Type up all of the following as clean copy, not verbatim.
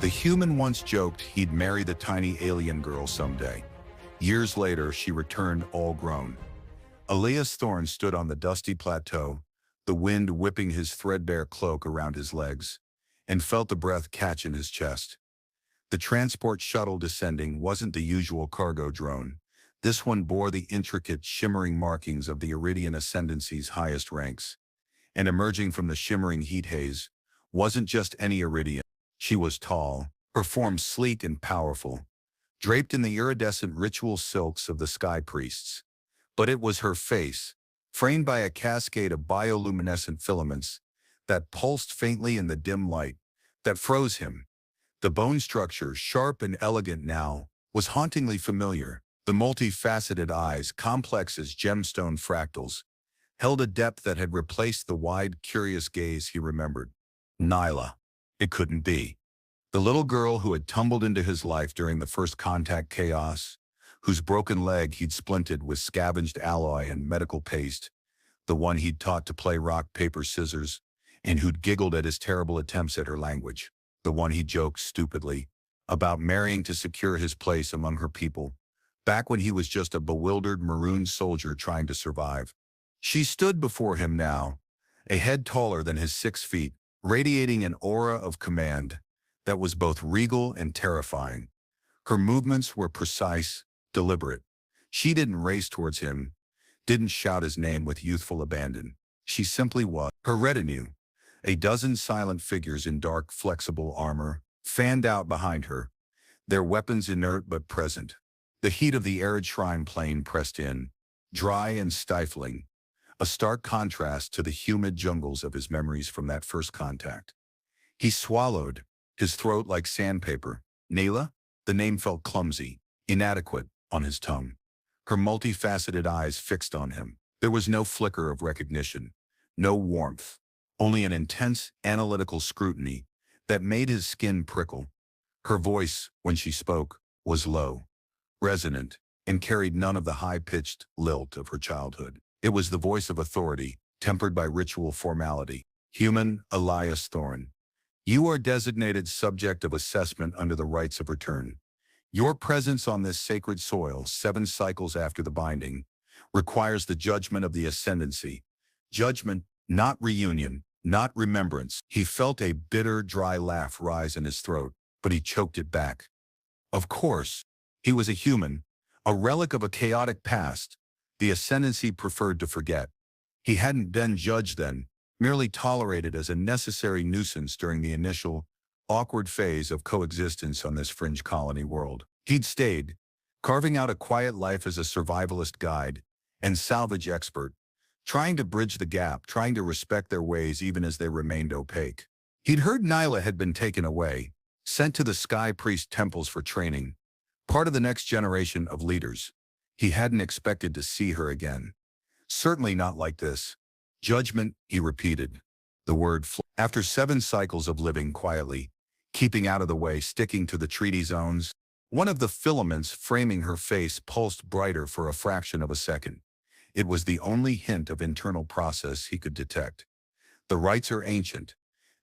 The human once joked he'd marry the tiny alien girl someday. Years later, she returned all grown. Elias Thorne stood on the dusty plateau, the wind whipping his threadbare cloak around his legs, and felt the breath catch in his chest. The transport shuttle descending wasn't the usual cargo drone. This one bore the intricate, shimmering markings of the Iridian Ascendancy's highest ranks. And emerging from the shimmering heat haze wasn't just any Iridian. She was tall, her form sleek and powerful, draped in the iridescent ritual silks of the sky priests. But it was her face, framed by a cascade of bioluminescent filaments that pulsed faintly in the dim light, that froze him. The bone structure, sharp and elegant now, was hauntingly familiar. The multifaceted eyes, complex as gemstone fractals, held a depth that had replaced the wide, curious gaze he remembered. Nyla. It couldn't be. The little girl who had tumbled into his life during the first contact chaos, whose broken leg he'd splinted with scavenged alloy and medical paste, the one he'd taught to play rock, paper, scissors, and who'd giggled at his terrible attempts at her language, the one he joked stupidly about marrying to secure his place among her people, back when he was just a bewildered maroon soldier trying to survive. She stood before him now, a head taller than his 6 feet, radiating an aura of command that was both regal and terrifying. Her movements were precise, deliberate. She didn't race towards him, didn't shout his name with youthful abandon. She simply was. Her retinue, a dozen silent figures in dark, flexible armor, fanned out behind her, their weapons inert but present. The heat of the arid shrine plain pressed in, dry and stifling, a stark contrast to the humid jungles of his memories from that first contact. He swallowed, his throat like sandpaper. Nyla? The name felt clumsy, inadequate, on his tongue. Her multifaceted eyes fixed on him. There was no flicker of recognition, no warmth, only an intense, analytical scrutiny that made his skin prickle. Her voice, when she spoke, was low, resonant, and carried none of the high-pitched lilt of her childhood. It was the voice of authority, tempered by ritual formality. Human Elias Thorne. You are designated subject of assessment under the rites of return. Your presence on this sacred soil, 7 cycles after the binding, requires the judgment of the ascendancy. Judgment, not reunion, not remembrance. He felt a bitter, dry laugh rise in his throat, but he choked it back. Of course, he was a human, a relic of a chaotic past. The ascendancy preferred to forget. He hadn't been judged then, merely tolerated as a necessary nuisance during the initial, awkward phase of coexistence on this fringe colony world. He'd stayed, carving out a quiet life as a survivalist guide and salvage expert, trying to bridge the gap, trying to respect their ways even as they remained opaque. He'd heard Nyla had been taken away, sent to the Sky Priest temples for training, part of the next generation of leaders. He hadn't expected to see her again. Certainly not like this. Judgment, he repeated. The word after 7 cycles of living quietly, keeping out of the way, sticking to the treaty zones, one of the filaments framing her face pulsed brighter for a fraction of a second. It was the only hint of internal process he could detect. The rites are ancient.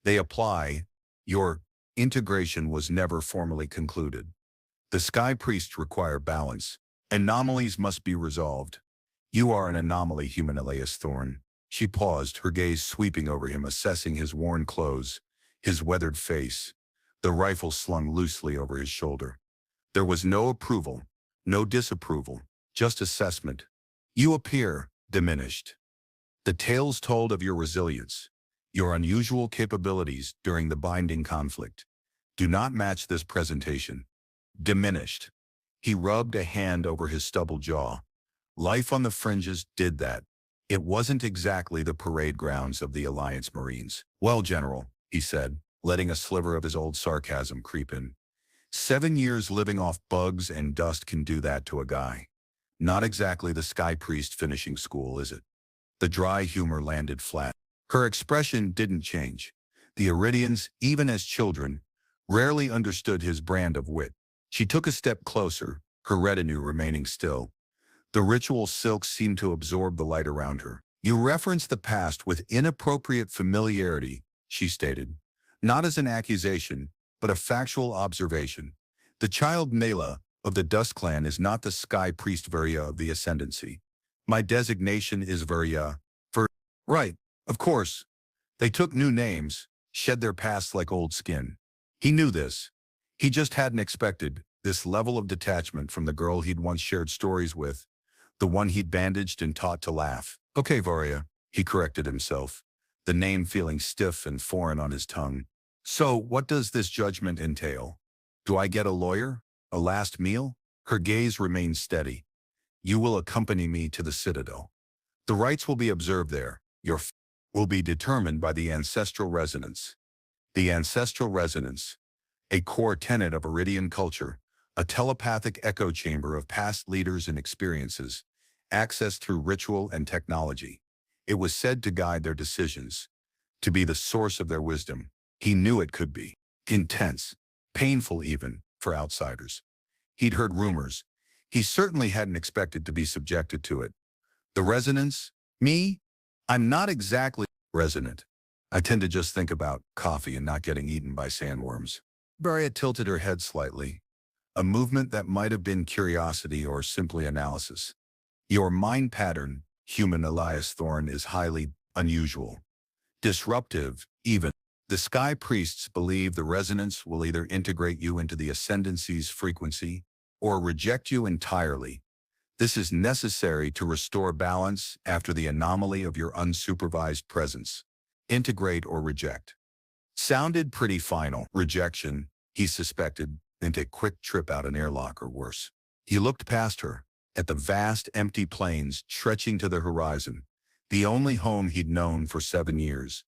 They apply. Your integration was never formally concluded. The Sky Priests require balance. Anomalies must be resolved. You are an anomaly, human Elias Thorne. She paused, her gaze sweeping over him, assessing his worn clothes, his weathered face, the rifle slung loosely over his shoulder. There was no approval, no disapproval, just assessment. You appear diminished. The tales told of your resilience, your unusual capabilities during the binding conflict, do not match this presentation. Diminished. He rubbed a hand over his stubble jaw. Life on the fringes did that. It wasn't exactly the parade grounds of the Alliance Marines. Well, General, he said, letting a sliver of his old sarcasm creep in. 7 years living off bugs and dust can do that to a guy. Not exactly the Sky Priest finishing school, is it? The dry humor landed flat. Her expression didn't change. The Iridians, even as children, rarely understood his brand of wit. She took a step closer, her retinue remaining still. The ritual silk seemed to absorb the light around her. You reference the past with inappropriate familiarity, she stated. Not as an accusation, but a factual observation. The child Mela of the Dust Clan is not the Sky Priest Virya of the Ascendancy. My designation is Virya. For right, of course. They took new names, shed their pasts like old skin. He knew this. He just hadn't expected this level of detachment from the girl he'd once shared stories with, the one he'd bandaged and taught to laugh. Okay, Varya, he corrected himself, the name feeling stiff and foreign on his tongue. So, what does this judgment entail? Do I get a lawyer? A last meal? Her gaze remained steady. You will accompany me to the citadel. The rites will be observed there. Your fate will be determined by the ancestral resonance. The ancestral resonance, a core tenet of Iridian culture, a telepathic echo chamber of past leaders and experiences, accessed through ritual and technology. It was said to guide their decisions, to be the source of their wisdom. He knew it could be intense, painful even, for outsiders. He'd heard rumors. He certainly hadn't expected to be subjected to it. The resonance? Me? I'm not exactly resonant. I tend to just think about coffee and not getting eaten by sandworms. Varya tilted her head slightly, a movement that might have been curiosity or simply analysis. Your mind pattern, human Elias Thorne, is highly unusual. Disruptive, even. The Sky Priests believe the resonance will either integrate you into the Ascendancy's frequency or reject you entirely. This is necessary to restore balance after the anomaly of your unsupervised presence. Integrate or reject. Sounded pretty final. Rejection, he suspected, meant a quick trip out an airlock or worse. He looked past her, at the vast empty plains stretching to the horizon, the only home he'd known for 7 years.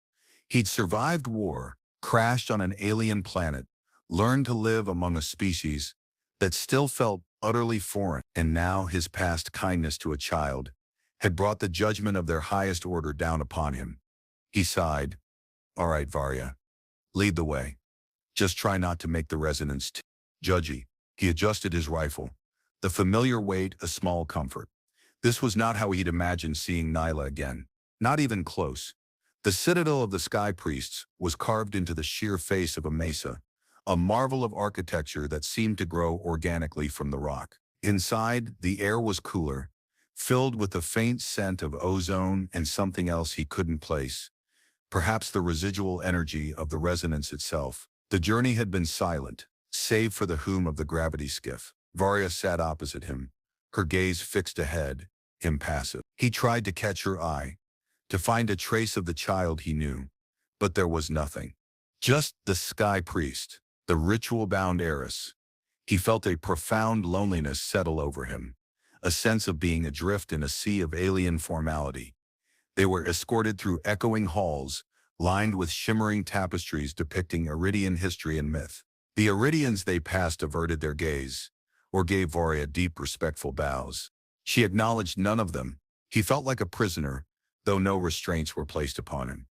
He'd survived war, crashed on an alien planet, learned to live among a species that still felt utterly foreign, and now his past kindness to a child had brought the judgment of their highest order down upon him. He sighed. All right, Varya, lead the way. Just try not to make the resonance too judgy. He adjusted his rifle, the familiar weight a small comfort. This was not how he'd imagined seeing Nyla again, not even close. The citadel of the Sky Priests was carved into the sheer face of a mesa, a marvel of architecture that seemed to grow organically from the rock. Inside, the air was cooler, filled with the faint scent of ozone and something else he couldn't place, perhaps the residual energy of the resonance itself. The journey had been silent, save for the hum of the gravity skiff. Varya sat opposite him, her gaze fixed ahead, impassive. He tried to catch her eye, to find a trace of the child he knew, but there was nothing. Just the Sky Priest, the ritual-bound heiress. He felt a profound loneliness settle over him, a sense of being adrift in a sea of alien formality. They were escorted through echoing halls, lined with shimmering tapestries depicting Iridian history and myth. The Iridians they passed averted their gaze, or gave Varya deep respectful bows. She acknowledged none of them. He felt like a prisoner, though no restraints were placed upon him.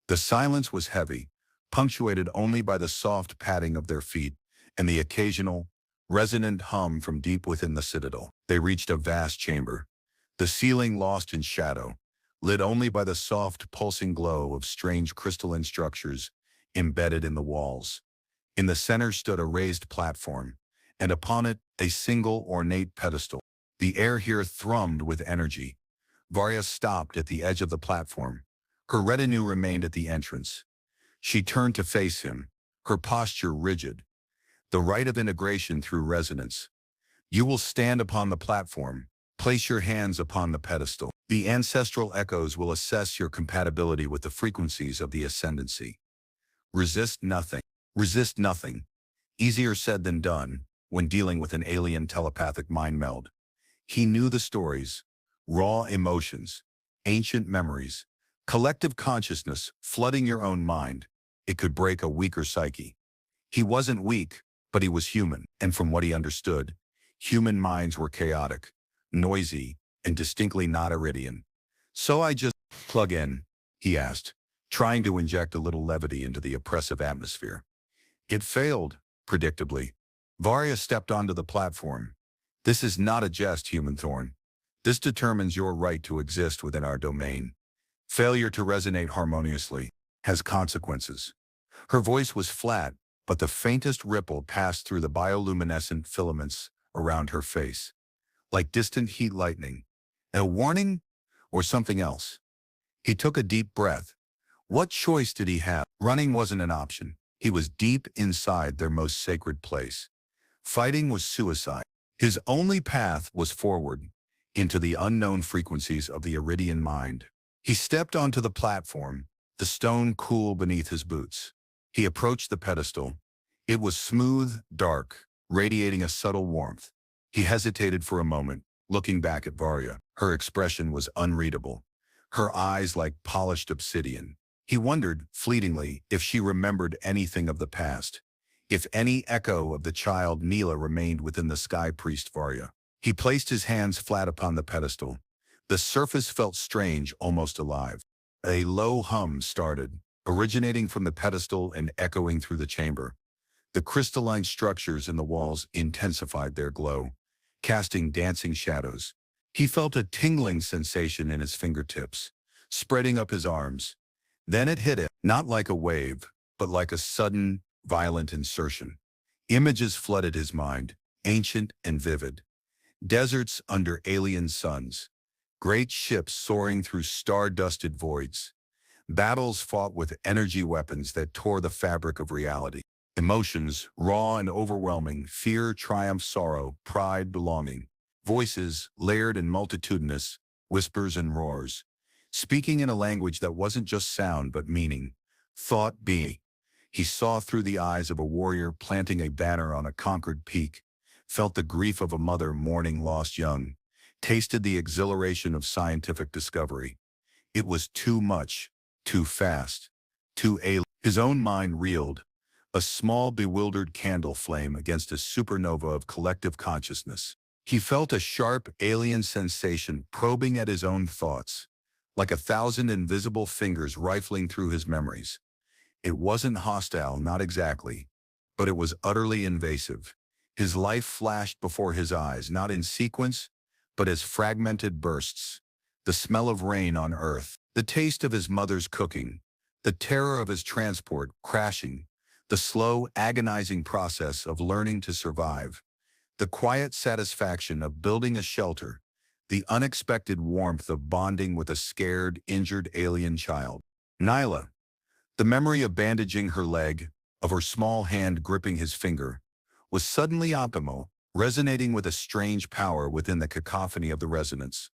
The silence was heavy, punctuated only by the soft padding of their feet and the occasional, resonant hum from deep within the citadel. They reached a vast chamber, the ceiling lost in shadow, lit only by the soft, pulsing glow of strange crystalline structures embedded in the walls. In the center stood a raised platform, and upon it a single ornate pedestal. The air here thrummed with energy. Varya stopped at the edge of the platform. Her retinue remained at the entrance. She turned to face him, her posture rigid. The rite of integration through resonance. You will stand upon the platform. Place your hands upon the pedestal. The ancestral echoes will assess your compatibility with the frequencies of the ascendancy. Resist nothing. Resist nothing. Easier said than done when dealing with an alien telepathic mind meld. He knew the stories, raw emotions, ancient memories, collective consciousness flooding your own mind. It could break a weaker psyche. He wasn't weak, but he was human, and from what he understood, human minds were chaotic, noisy, and distinctly not Iridian. So I just plug in, he asked, trying to inject a little levity into the oppressive atmosphere. It failed, predictably. Varya stepped onto the platform. This is not a jest, human Thorn. This determines your right to exist within our domain. Failure to resonate harmoniously has consequences. Her voice was flat, but the faintest ripple passed through the bioluminescent filaments around her face, like distant heat lightning. A warning or something else? He took a deep breath. What choice did he have? Running wasn't an option. He was deep inside their most sacred place. Fighting was suicide. His only path was forward, into the unknown frequencies of the Iridian mind. He stepped onto the platform, the stone cool beneath his boots. He approached the pedestal. It was smooth, dark, radiating a subtle warmth. He hesitated for a moment, looking back at Varya. Her expression was unreadable, her eyes like polished obsidian. He wondered, fleetingly, if she remembered anything of the past, if any echo of the child Neela remained within the sky priest Varya. He placed his hands flat upon the pedestal. The surface felt strange, almost alive. A low hum started, originating from the pedestal and echoing through the chamber. The crystalline structures in the walls intensified their glow, casting dancing shadows. He felt a tingling sensation in his fingertips, spreading up his arms. Then it hit him, not like a wave, but like a sudden, violent insertion. Images flooded his mind, ancient and vivid. Deserts under alien suns, great ships soaring through star-dusted voids, battles fought with energy weapons that tore the fabric of reality. Emotions, raw and overwhelming, fear, triumph, sorrow, pride, belonging. Voices, layered and multitudinous, whispers and roars, speaking in a language that wasn't just sound but meaning, thought, being. He saw through the eyes of a warrior planting a banner on a conquered peak, felt the grief of a mother mourning lost young, tasted the exhilaration of scientific discovery. It was too much, too fast, too alien. His own mind reeled, a small bewildered candle flame against a supernova of collective consciousness. He felt a sharp, alien sensation probing at his own thoughts, like 1,000 invisible fingers rifling through his memories. It wasn't hostile, not exactly, but it was utterly invasive. His life flashed before his eyes, not in sequence, but as fragmented bursts. The smell of rain on earth, the taste of his mother's cooking, the terror of his transport crashing, the slow, agonizing process of learning to survive, the quiet satisfaction of building a shelter, the unexpected warmth of bonding with a scared, injured alien child. Nyla, the memory of bandaging her leg, of her small hand gripping his finger, was suddenly optimal, resonating with a strange power within the cacophony of the resonance.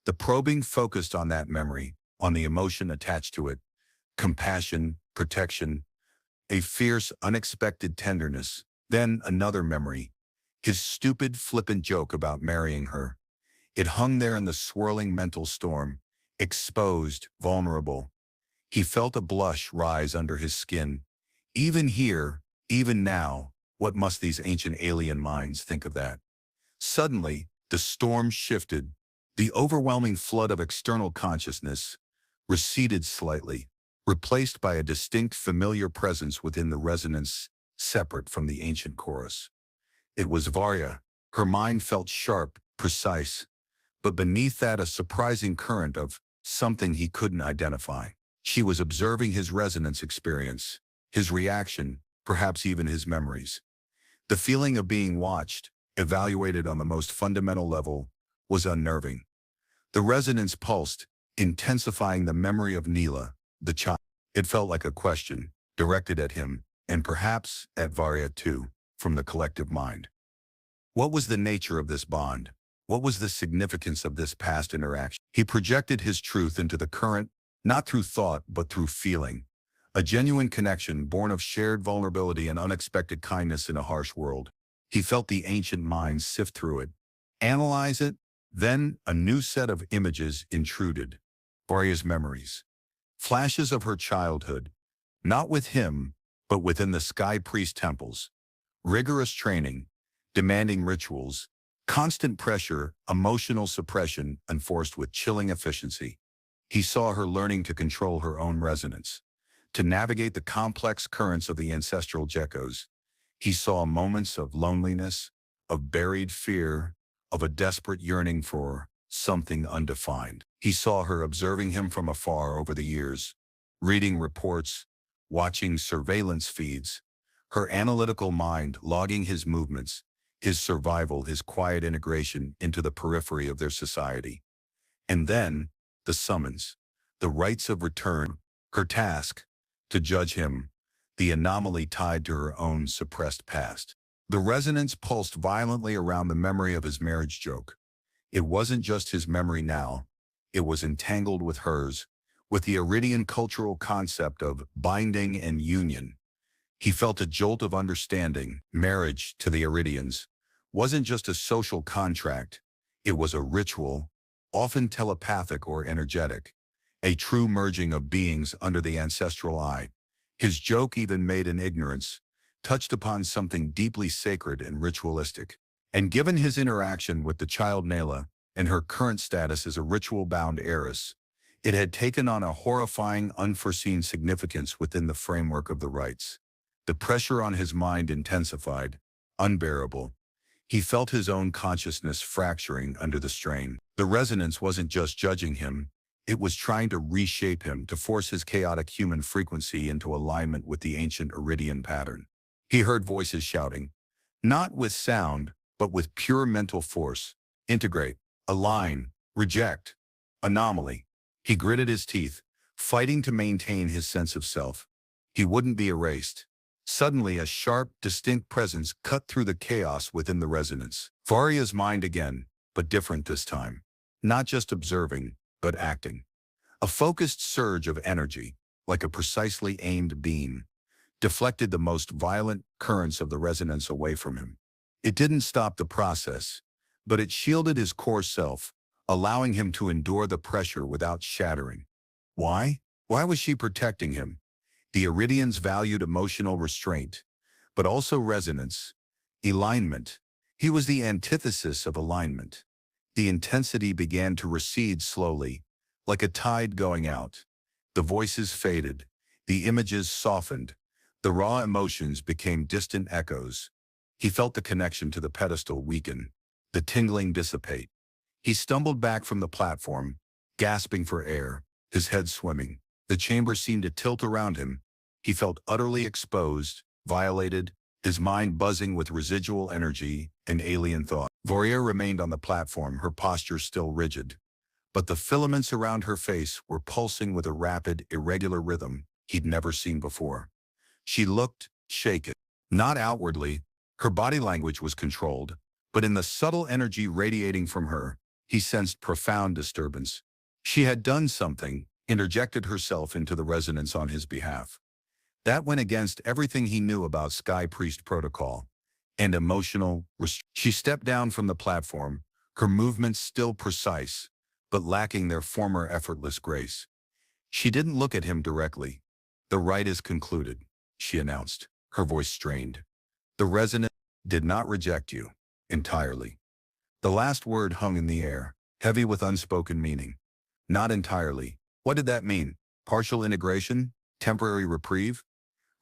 The probing focused on that memory, on the emotion attached to it, compassion, protection, a fierce, unexpected tenderness. Then another memory, his stupid, flippant joke about marrying her. It hung there in the swirling mental storm, exposed, vulnerable. He felt a blush rise under his skin. Even here, even now, what must these ancient alien minds think of that? Suddenly, the storm shifted. The overwhelming flood of external consciousness receded slightly, replaced by a distinct familiar presence within the resonance, separate from the ancient chorus. It was Varya. Her mind felt sharp, precise, but beneath that a surprising current of something he couldn't identify. She was observing his resonance experience, his reaction, perhaps even his memories. The feeling of being watched, evaluated on the most fundamental level, was unnerving. The resonance pulsed, intensifying the memory of Neela, the child. It felt like a question, directed at him, and perhaps at Varya too, from the collective mind. What was the nature of this bond? What was the significance of this past interaction? He projected his truth into the current, not through thought, but through feeling. A genuine connection born of shared vulnerability and unexpected kindness in a harsh world. He felt the ancient mind sift through it, analyze it, then a new set of images intruded. Varya's memories. Flashes of her childhood, not with him, but within the sky priest temples. Rigorous training, demanding rituals, constant pressure, emotional suppression enforced with chilling efficiency. He saw her learning to control her own resonance, to navigate the complex currents of the ancestral geckos. He saw moments of loneliness, of buried fear, of a desperate yearning for something undefined. He saw her observing him from afar over the years, reading reports, watching surveillance feeds, her analytical mind logging his movements, his survival, his quiet integration into the periphery of their society. And then, the summons, the rites of return, her task, to judge him, the anomaly tied to her own suppressed past. The resonance pulsed violently around the memory of his marriage joke. It wasn't just his memory now, it was entangled with hers, with the Iridian cultural concept of binding and union. He felt a jolt of understanding. Marriage, to the Iridians, wasn't just a social contract, it was a ritual, often telepathic or energetic, a true merging of beings under the ancestral eye. His joke, even made in ignorance, touched upon something deeply sacred and ritualistic. And given his interaction with the child Nayla and her current status as a ritual-bound heiress, it had taken on a horrifying, unforeseen significance within the framework of the rites. The pressure on his mind intensified, unbearable. He felt his own consciousness fracturing under the strain. The resonance wasn't just judging him, it was trying to reshape him, to force his chaotic human frequency into alignment with the ancient Iridian pattern. He heard voices shouting, not with sound, but with pure mental force. Integrate, align, reject, anomaly. He gritted his teeth, fighting to maintain his sense of self. He wouldn't be erased. Suddenly, a sharp, distinct presence cut through the chaos within the resonance. Varya's mind again, but different this time. Not just observing, but acting. A focused surge of energy, like a precisely aimed beam, deflected the most violent currents of the resonance away from him. It didn't stop the process, but it shielded his core self, allowing him to endure the pressure without shattering. Why? Why was she protecting him? The Iridians valued emotional restraint, but also resonance, alignment. He was the antithesis of alignment. The intensity began to recede slowly, like a tide going out. The voices faded, the images softened, the raw emotions became distant echoes. He felt the connection to the pedestal weaken, the tingling dissipate. He stumbled back from the platform, gasping for air, his head swimming. The chamber seemed to tilt around him. He felt utterly exposed, violated, his mind buzzing with residual energy and alien thought. Varya remained on the platform, her posture still rigid. But the filaments around her face were pulsing with a rapid, irregular rhythm he'd never seen before. She looked shaken. Not outwardly, her body language was controlled, but in the subtle energy radiating from her, he sensed profound disturbance. She had done something, interjected herself into the resonance on his behalf. That went against everything he knew about Sky Priest protocol and emotional restraint. She stepped down from the platform, her movements still precise, but lacking their former effortless grace. She didn't look at him directly. The rite is concluded, she announced, her voice strained. The resonance did not reject you entirely. The last word hung in the air, heavy with unspoken meaning. Not entirely. What did that mean? Partial integration? Temporary reprieve?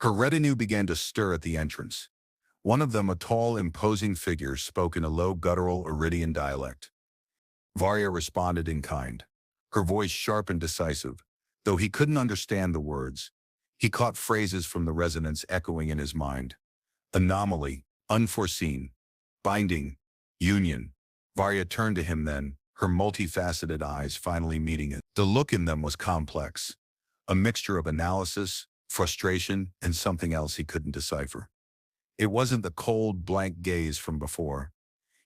Her retinue began to stir at the entrance. One of them, a tall, imposing figure, spoke in a low, guttural Iridian dialect. Varya responded in kind, her voice sharp and decisive, though he couldn't understand the words. He caught phrases from the resonance echoing in his mind. Anomaly, unforeseen, binding, union. Varya turned to him then, her multifaceted eyes finally meeting it. The look in them was complex, a mixture of analysis, frustration, and something else he couldn't decipher. It wasn't the cold, blank gaze from before.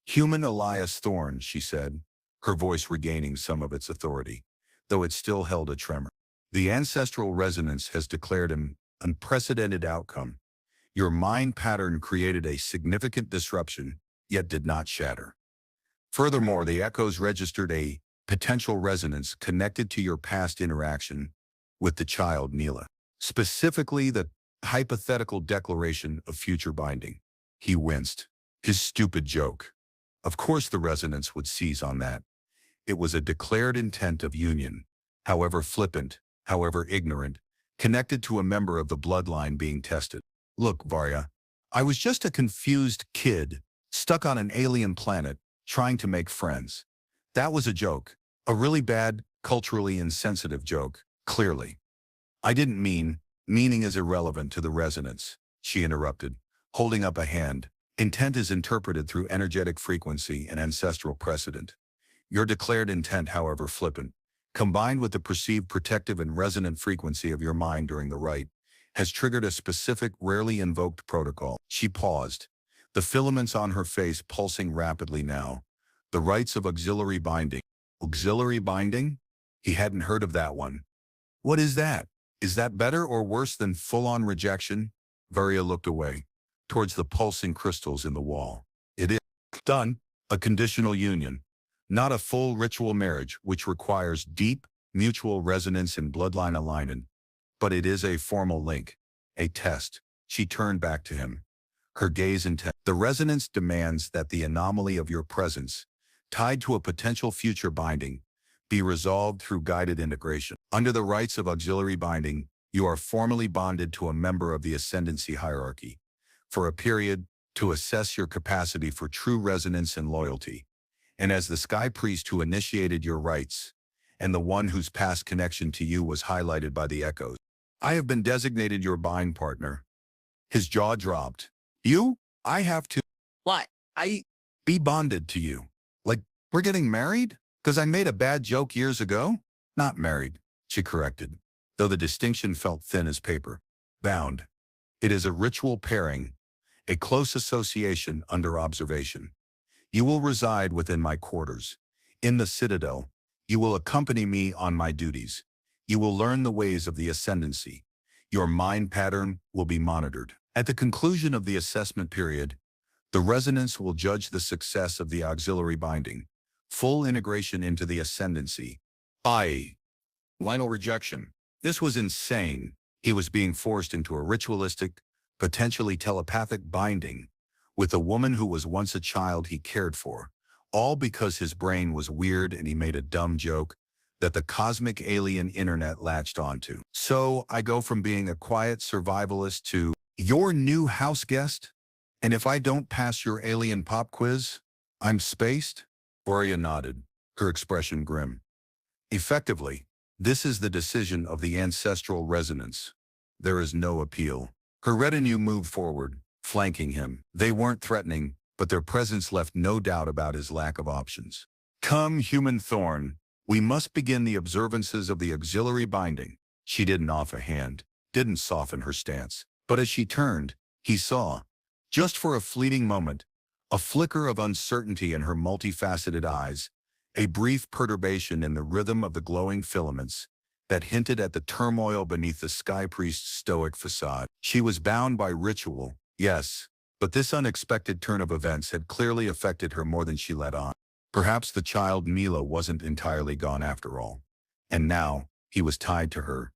Human Elias Thorne, she said, her voice regaining some of its authority, though it still held a tremor. The ancestral resonance has declared an unprecedented outcome. Your mind pattern created a significant disruption, yet did not shatter. Furthermore, the echoes registered a potential resonance connected to your past interaction with the child Neela. Specifically, the hypothetical declaration of future binding. He winced. His stupid joke. Of course the resonance would seize on that. It was a declared intent of union, however flippant, however ignorant, connected to a member of the bloodline being tested. Look, Varya, I was just a confused kid, stuck on an alien planet, trying to make friends. That was a joke. A really bad, culturally insensitive joke, clearly. I didn't mean, meaning is irrelevant to the resonance. she interrupted, holding up a hand. Intent is interpreted through energetic frequency and ancestral precedent. Your declared intent, however flippant, combined with the perceived protective and resonant frequency of your mind during the rite, has triggered a specific, rarely invoked protocol. She paused, the filaments on her face pulsing rapidly now. The rites of auxiliary binding. Auxiliary binding? He hadn't heard of that one. What is that? Is that better or worse than full-on rejection? Varia looked away, towards the pulsing crystals in the wall. It is done, a conditional union, not a full ritual marriage which requires deep, mutual resonance and bloodline alignment. But it is a formal link, a test. She turned back to him, her gaze intent. The resonance demands that the anomaly of your presence, tied to a potential future binding, be resolved through guided integration. Under the rites of auxiliary binding, you are formally bonded to a member of the ascendancy hierarchy, for a period, to assess your capacity for true resonance and loyalty. And as the sky priest who initiated your rites, and the one whose past connection to you was highlighted by the echoes, I have been designated your bind partner. His jaw dropped. You? I have to. What? I be bonded to you. Like, we're getting married? 'Cause I made a bad joke years ago? Not married, she corrected, though the distinction felt thin as paper. Bound. It is a ritual pairing, a close association under observation. You will reside within my quarters. In the citadel, you will accompany me on my duties. You will learn the ways of the ascendancy. Your mind pattern will be monitored. At the conclusion of the assessment period, the resonance will judge the success of the auxiliary binding. Full integration into the ascendancy. I. Final rejection. This was insane. He was being forced into a ritualistic, potentially telepathic binding with a woman who was once a child he cared for, all because his brain was weird and he made a dumb joke that the cosmic alien internet latched onto. So I go from being a quiet survivalist to your new house guest? And if I don't pass your alien pop quiz, I'm spaced? Varia nodded, her expression grim. Effectively, this is the decision of the ancestral resonance. There is no appeal. Her retinue moved forward, flanking him. They weren't threatening, but their presence left no doubt about his lack of options. Come, human thorn, we must begin the observances of the auxiliary binding. She didn't offer a hand, didn't soften her stance. But as she turned, he saw, just for a fleeting moment, a flicker of uncertainty in her multifaceted eyes, a brief perturbation in the rhythm of the glowing filaments that hinted at the turmoil beneath the sky priest's stoic facade. She was bound by ritual, yes, but this unexpected turn of events had clearly affected her more than she let on. Perhaps the child Mila wasn't entirely gone after all. And now, he was tied to her,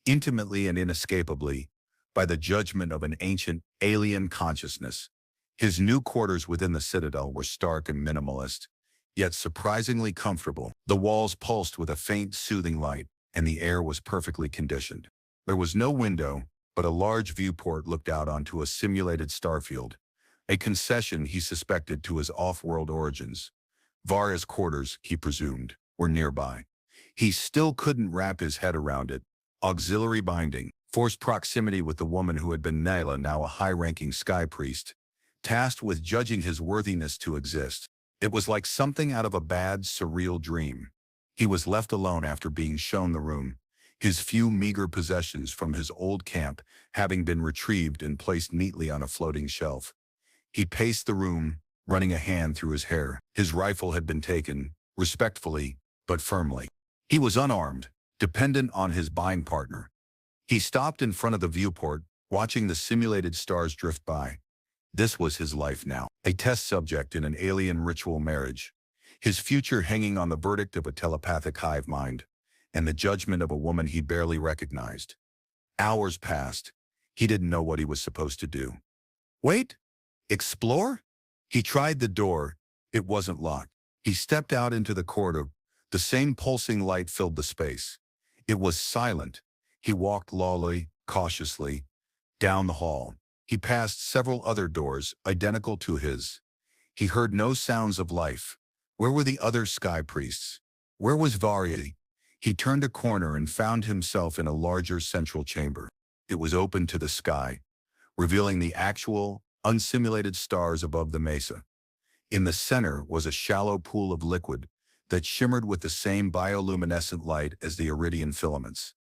intimately and inescapably, by the judgment of an ancient, alien consciousness. His new quarters within the citadel were stark and minimalist, yet surprisingly comfortable. The walls pulsed with a faint, soothing light, and the air was perfectly conditioned. There was no window, but a large viewport looked out onto a simulated starfield, a concession he suspected to his off-world origins. Varia's quarters, he presumed, were nearby. He still couldn't wrap his head around it. Auxiliary binding, forced proximity with the woman who had been Nyla, now a high-ranking sky priest, tasked with judging his worthiness to exist. It was like something out of a bad, surreal dream. He was left alone after being shown the room, his few meager possessions from his old camp having been retrieved and placed neatly on a floating shelf. He paced the room, running a hand through his hair. His rifle had been taken, respectfully, but firmly. He was unarmed, dependent on his bind partner. He stopped in front of the viewport, watching the simulated stars drift by. This was his life now, a test subject in an alien ritual marriage, his future hanging on the verdict of a telepathic hive mind, and the judgment of a woman he barely recognized. Hours passed. He didn't know what he was supposed to do. Wait? Explore? He tried the door. It wasn't locked. He stepped out into the corridor. The same pulsing light filled the space. It was silent. He walked slowly, cautiously, down the hall. He passed several other doors, identical to his. He heard no sounds of life. Where were the other sky priests? Where was Varia? He turned a corner and found himself in a larger central chamber. It was open to the sky, revealing the actual, unsimulated stars above the mesa. In the center was a shallow pool of liquid that shimmered with the same bioluminescent light as the iridian filaments.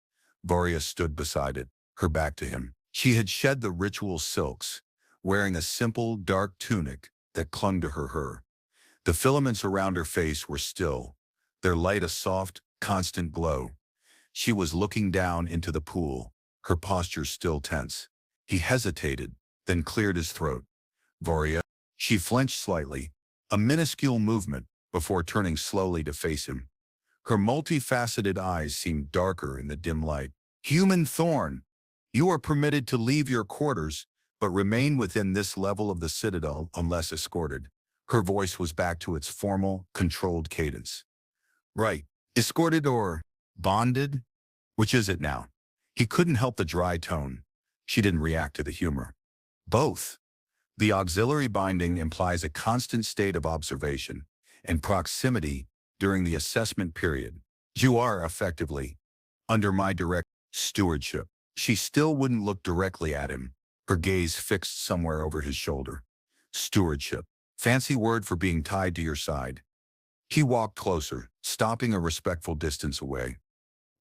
Varia stood beside it, her back to him. She had shed the ritual silks, wearing a simple, dark tunic that clung to her. The filaments around her face were still, their light a soft, constant glow. She was looking down into the pool, her posture still tense. He hesitated, then cleared his throat. Varia. She flinched slightly, a minuscule movement, before turning slowly to face him. Her multifaceted eyes seemed darker in the dim light. Human Thorn, you are permitted to leave your quarters, but remain within this level of the citadel unless escorted. Her voice was back to its formal, controlled cadence. Right. Escorted or bonded? Which is it now? He couldn't help the dry tone. She didn't react to the humor. Both. The auxiliary binding implies a constant state of observation and proximity during the assessment period. You are effectively under my direct stewardship. She still wouldn't look directly at him, her gaze fixed somewhere over his shoulder. Stewardship. Fancy word for being tied to your side. He walked closer, stopping a respectful distance away.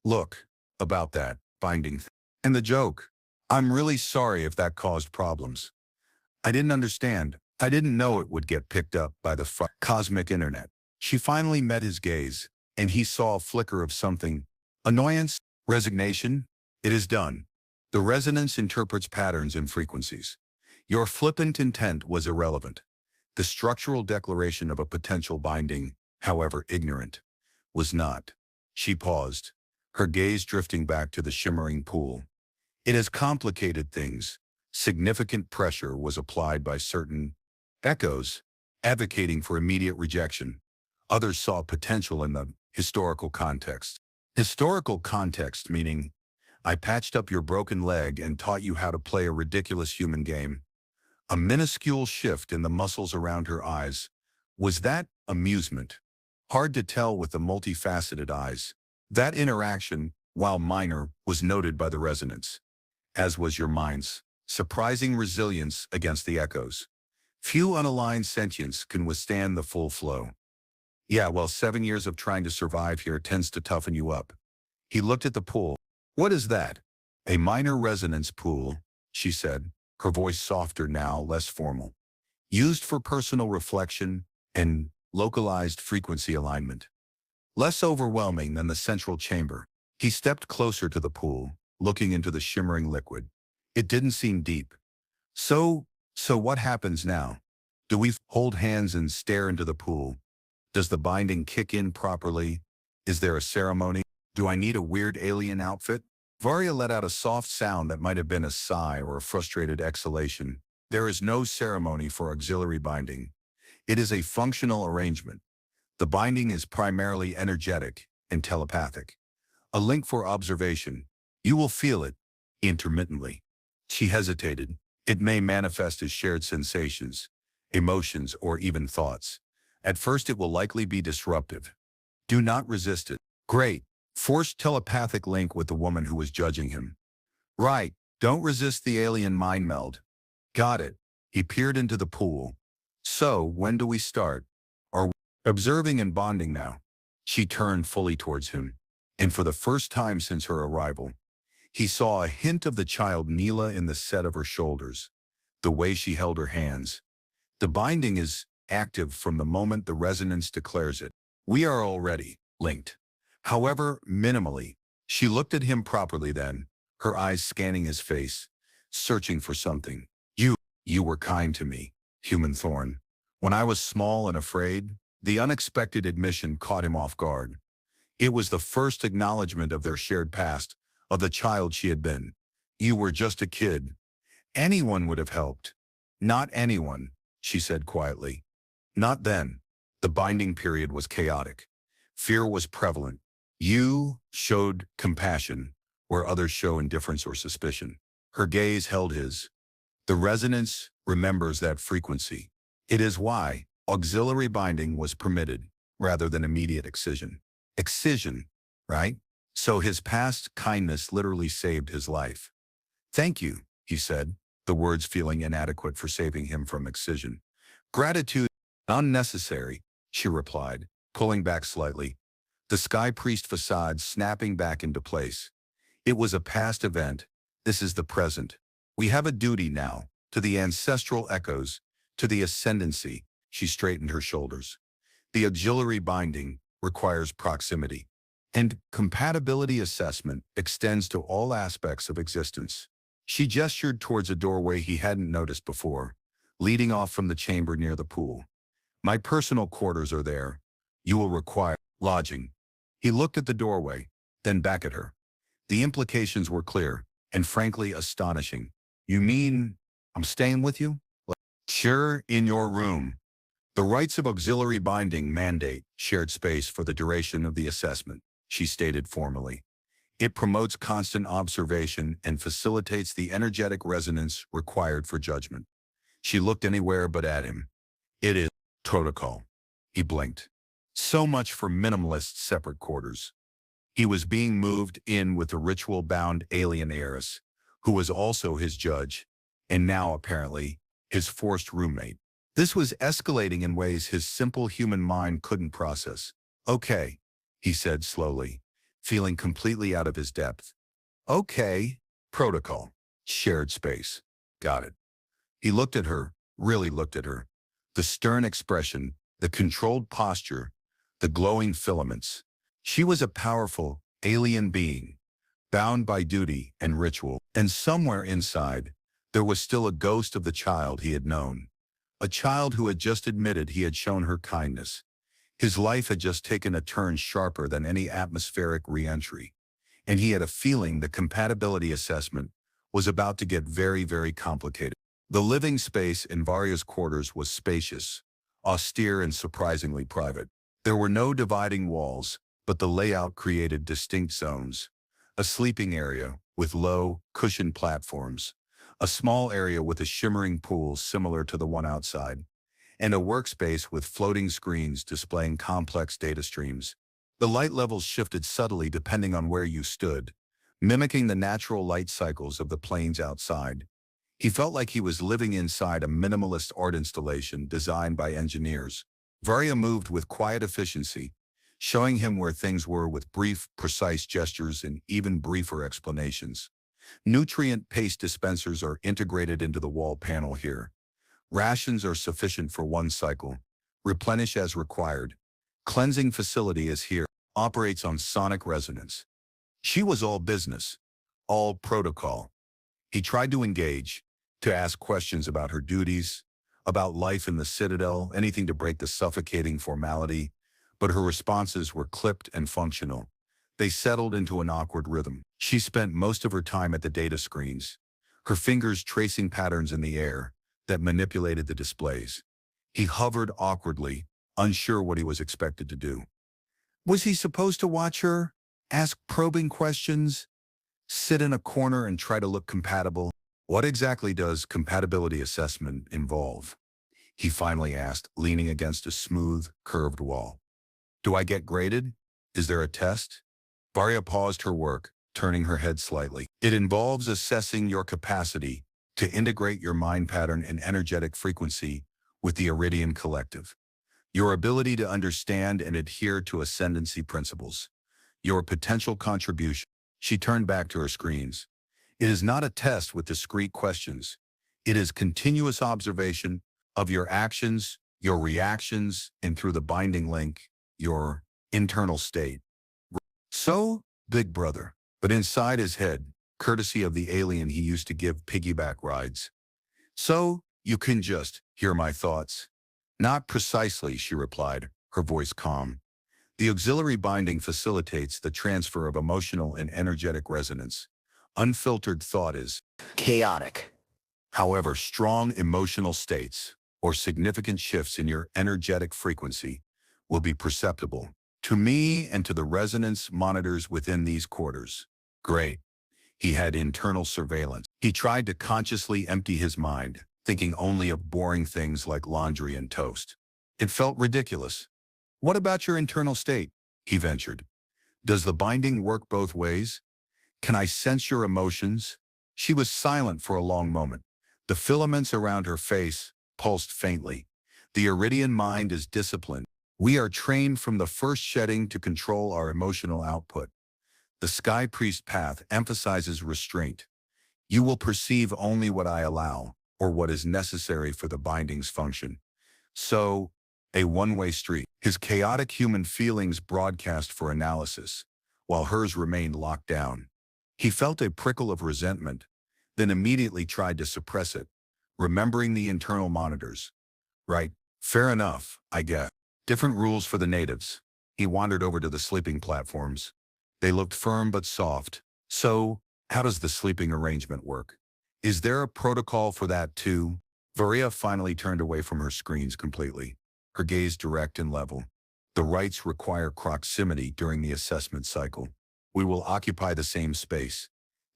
Look, about that binding and the joke. I'm really sorry if that caused problems. I didn't understand. I didn't know it would get picked up by the cosmic internet. She finally met his gaze, and he saw a flicker of something. Annoyance? Resignation? It is done. The resonance interprets patterns and frequencies. Your flippant intent was irrelevant. The structural declaration of a potential binding, however ignorant, was not. She paused, her gaze drifting back to the shimmering pool. It has complicated things. Significant pressure was applied by certain echoes, advocating for immediate rejection. Others saw potential in the historical context. Historical context meaning, I patched up your broken leg and taught you how to play a ridiculous human game. A minuscule shift in the muscles around her eyes. Was that amusement? Hard to tell with the multifaceted eyes. That interaction, while minor, was noted by the resonance, as was your mind's surprising resilience against the echoes. Few unaligned sentience can withstand the full flow. Yeah, well, 7 years of trying to survive here tends to toughen you up. He looked at the pool. What is that? A minor resonance pool, she said, her voice softer now, less formal. Used for personal reflection and localized frequency alignment. Less overwhelming than the central chamber. He stepped closer to the pool, looking into the shimmering liquid. It didn't seem deep. So what happens now? Do we hold hands and stare into the pool? Does the binding kick in properly? Is there a ceremony? Do I need a weird alien outfit? Varia let out a soft sound that might have been a sigh or a frustrated exhalation. There is no ceremony for auxiliary binding. It is a functional arrangement. The binding is primarily energetic and telepathic. A link for observation. You will feel it intermittently. She hesitated. It may manifest as shared sensations, emotions, or even thoughts. At first, it will likely be disruptive. Do not resist it. Great. Forced telepathic link with the woman who was judging him. Right. Don't resist the alien mind meld. Got it. He peered into the pool. So, when do we start? Are we observing and bonding now? She turned fully towards him, and for the first time since her arrival, he saw a hint of the child Neela in the set of her shoulders, the way she held her hands. The binding is active from the moment the resonance declares it. We are already linked. However, minimally. She looked at him properly then, her eyes scanning his face, searching for something. You were kind to me, human thorn. When I was small and afraid, the unexpected admission caught him off guard. It was the first acknowledgement of their shared past, of the child she had been. You were just a kid. Anyone would have helped. Not anyone, she said quietly. Not then. The binding period was chaotic. Fear was prevalent. You showed compassion, where others show indifference or suspicion. Her gaze held his. The resonance remembers that frequency. It is why auxiliary binding was permitted, rather than immediate excision. Excision, right? So his past kindness literally saved his life. Thank you, he said, the words feeling inadequate for saving him from excision. Gratitude, unnecessary, she replied, pulling back slightly, the sky priest facade snapping back into place. It was a past event. This is the present. We have a duty now, to the ancestral echoes, to the ascendancy. She straightened her shoulders. The auxiliary binding requires proximity, and compatibility assessment extends to all aspects of existence. She gestured towards a doorway he hadn't noticed before, leading off from the chamber near the pool. My personal quarters are there. You will require lodging. He looked at the doorway, then back at her. The implications were clear, and frankly astonishing. You mean, I'm staying with you? Sure, in your room. The rights of auxiliary binding mandate shared space for the duration of the assessment, she stated formally. It promotes constant observation and facilitates the energetic resonance required for judgment. She looked anywhere but at him. It is protocol. He blinked. So much for minimalist separate quarters. He was being moved in with the ritual-bound alien heiress, who was also his judge, and now, apparently, his forced roommate. This was escalating in ways his simple human mind couldn't process. Okay, he said slowly, feeling completely out of his depth. Okay, protocol. Shared space. Got it. He looked at her, really looked at her. The stern expression, the controlled posture, the glowing filaments. She was a powerful, alien being, bound by duty and ritual. And somewhere inside, there was still a ghost of the child he had known. A child who had just admitted he had shown her kindness. His life had just taken a turn sharper than any atmospheric re-entry. And he had a feeling the compatibility assessment was about to get very, very complicated. The living space in Varya's quarters was spacious, austere and surprisingly private. There were no dividing walls, but the layout created distinct zones. A sleeping area with low, cushioned platforms, a small area with a shimmering pool similar to the one outside, and a workspace with floating screens displaying complex data streams. The light levels shifted subtly depending on where you stood, mimicking the natural light cycles of the planes outside. He felt like he was living inside a minimalist art installation designed by engineers. Varya moved with quiet efficiency, showing him where things were with brief, precise gestures and even briefer explanations. Nutrient paste dispensers are integrated into the wall panel here. Rations are sufficient for one cycle. Replenish as required. Cleansing facility is here. Operates on sonic resonance. She was all business, all protocol. He tried to engage, to ask questions about her duties, about life in the citadel, anything to break the suffocating formality, but her responses were clipped and functional. They settled into an awkward rhythm. She spent most of her time at the data screens, her fingers tracing patterns in the air that manipulated the displays. He hovered awkwardly, unsure what he was expected to do. Was he supposed to watch her, ask probing questions, sit in a corner and try to look compatible? What exactly does compatibility assessment involve? He finally asked, leaning against a smooth, curved wall. Do I get graded? Is there a test? Varya paused her work, turning her head slightly. It involves assessing your capacity to integrate your mind pattern and energetic frequency with the Iridian collective. Your ability to understand and adhere to ascendancy principles. Your potential contribution. She turned back to her screens. It is not a test with discrete questions. It is continuous observation of your actions, your reactions, and through the binding link, your internal state. So, Big Brother, but inside his head, courtesy of the alien he used to give piggyback rides. So, you can just hear my thoughts? Not precisely, she replied, her voice calm. The auxiliary binding facilitates the transfer of emotional and energetic resonance. Unfiltered thought is chaotic. However, strong emotional states or significant shifts in your energetic frequency will be perceptible to me and to the resonance monitors within these quarters. Great. He had internal surveillance. He tried to consciously empty his mind, thinking only of boring things like laundry and toast. It felt ridiculous. What about your internal state? He ventured. Does the binding work both ways? Can I sense your emotions? She was silent for a long moment, The filaments around her face pulsed faintly. The Iridian mind is disciplined. We are trained from the first shedding to control our emotional output. The Sky Priest path emphasizes restraint. You will perceive only what I allow, or what is necessary for the binding's function. So, a one-way street. His chaotic human feelings broadcast for analysis, while hers remained locked down. He felt a prickle of resentment, then immediately tried to suppress it, remembering the internal monitors. Right, fair enough, I guess. Different rules for the natives. He wandered over to the sleeping platforms. They looked firm but soft. So, how does the sleeping arrangement work? Is there a protocol for that too? Varia finally turned away from her screens completely, her gaze direct and level. The rites require proximity during the assessment cycle. We will occupy the same space.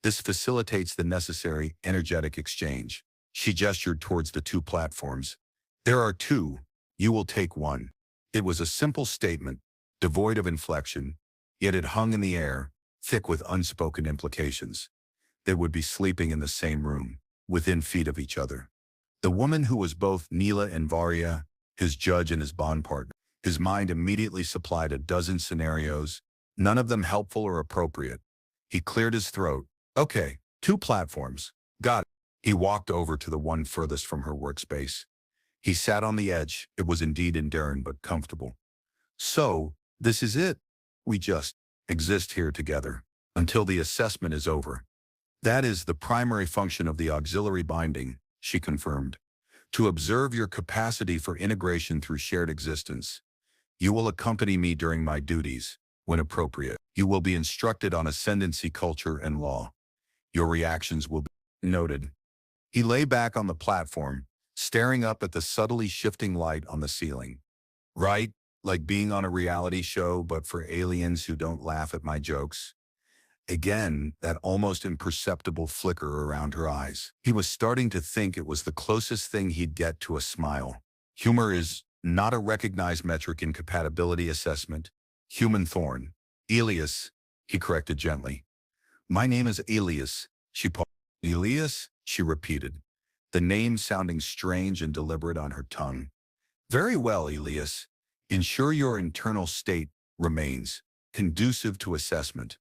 This facilitates the necessary energetic exchange. She gestured towards the two platforms. There are two. You will take one. It was a simple statement, devoid of inflection, yet it hung in the air, thick with unspoken implications. They would be sleeping in the same room, within feet of each other. The woman who was both Neela and Varya, his judge and his bond partner. His mind immediately supplied a dozen scenarios, none of them helpful or appropriate. He cleared his throat. Okay, two platforms. Got it. He walked over to the one furthest from her workspace. He sat on the edge. It was indeed enduring but comfortable. So, this is it. We just exist here together until the assessment is over. That is the primary function of the auxiliary binding, she confirmed. To observe your capacity for integration through shared existence. You will accompany me during my duties, when appropriate. You will be instructed on ascendancy culture and law. Your reactions will be noted. He lay back on the platform, staring up at the subtly shifting light on the ceiling. Right, like being on a reality show, but for aliens who don't laugh at my jokes. Again, that almost imperceptible flicker around her eyes. He was starting to think it was the closest thing he'd get to a smile. Humor is not a recognized metric in compatibility assessment. Human thorn. Elias, he corrected gently. My name is Elias, she paused. Elias, she repeated, the name sounding strange and deliberate on her tongue. Very well, Elias. Ensure your internal state remains conducive to assessment.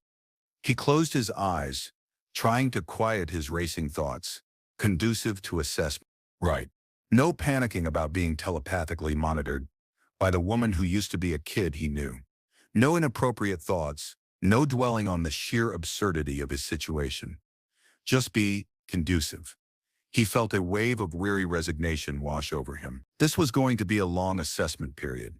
He closed his eyes, trying to quiet his racing thoughts. Conducive to assessment. Right. No panicking about being telepathically monitored by the woman who used to be a kid he knew. No inappropriate thoughts, no dwelling on the sheer absurdity of his situation. Just be conducive. He felt a wave of weary resignation wash over him. This was going to be a long assessment period.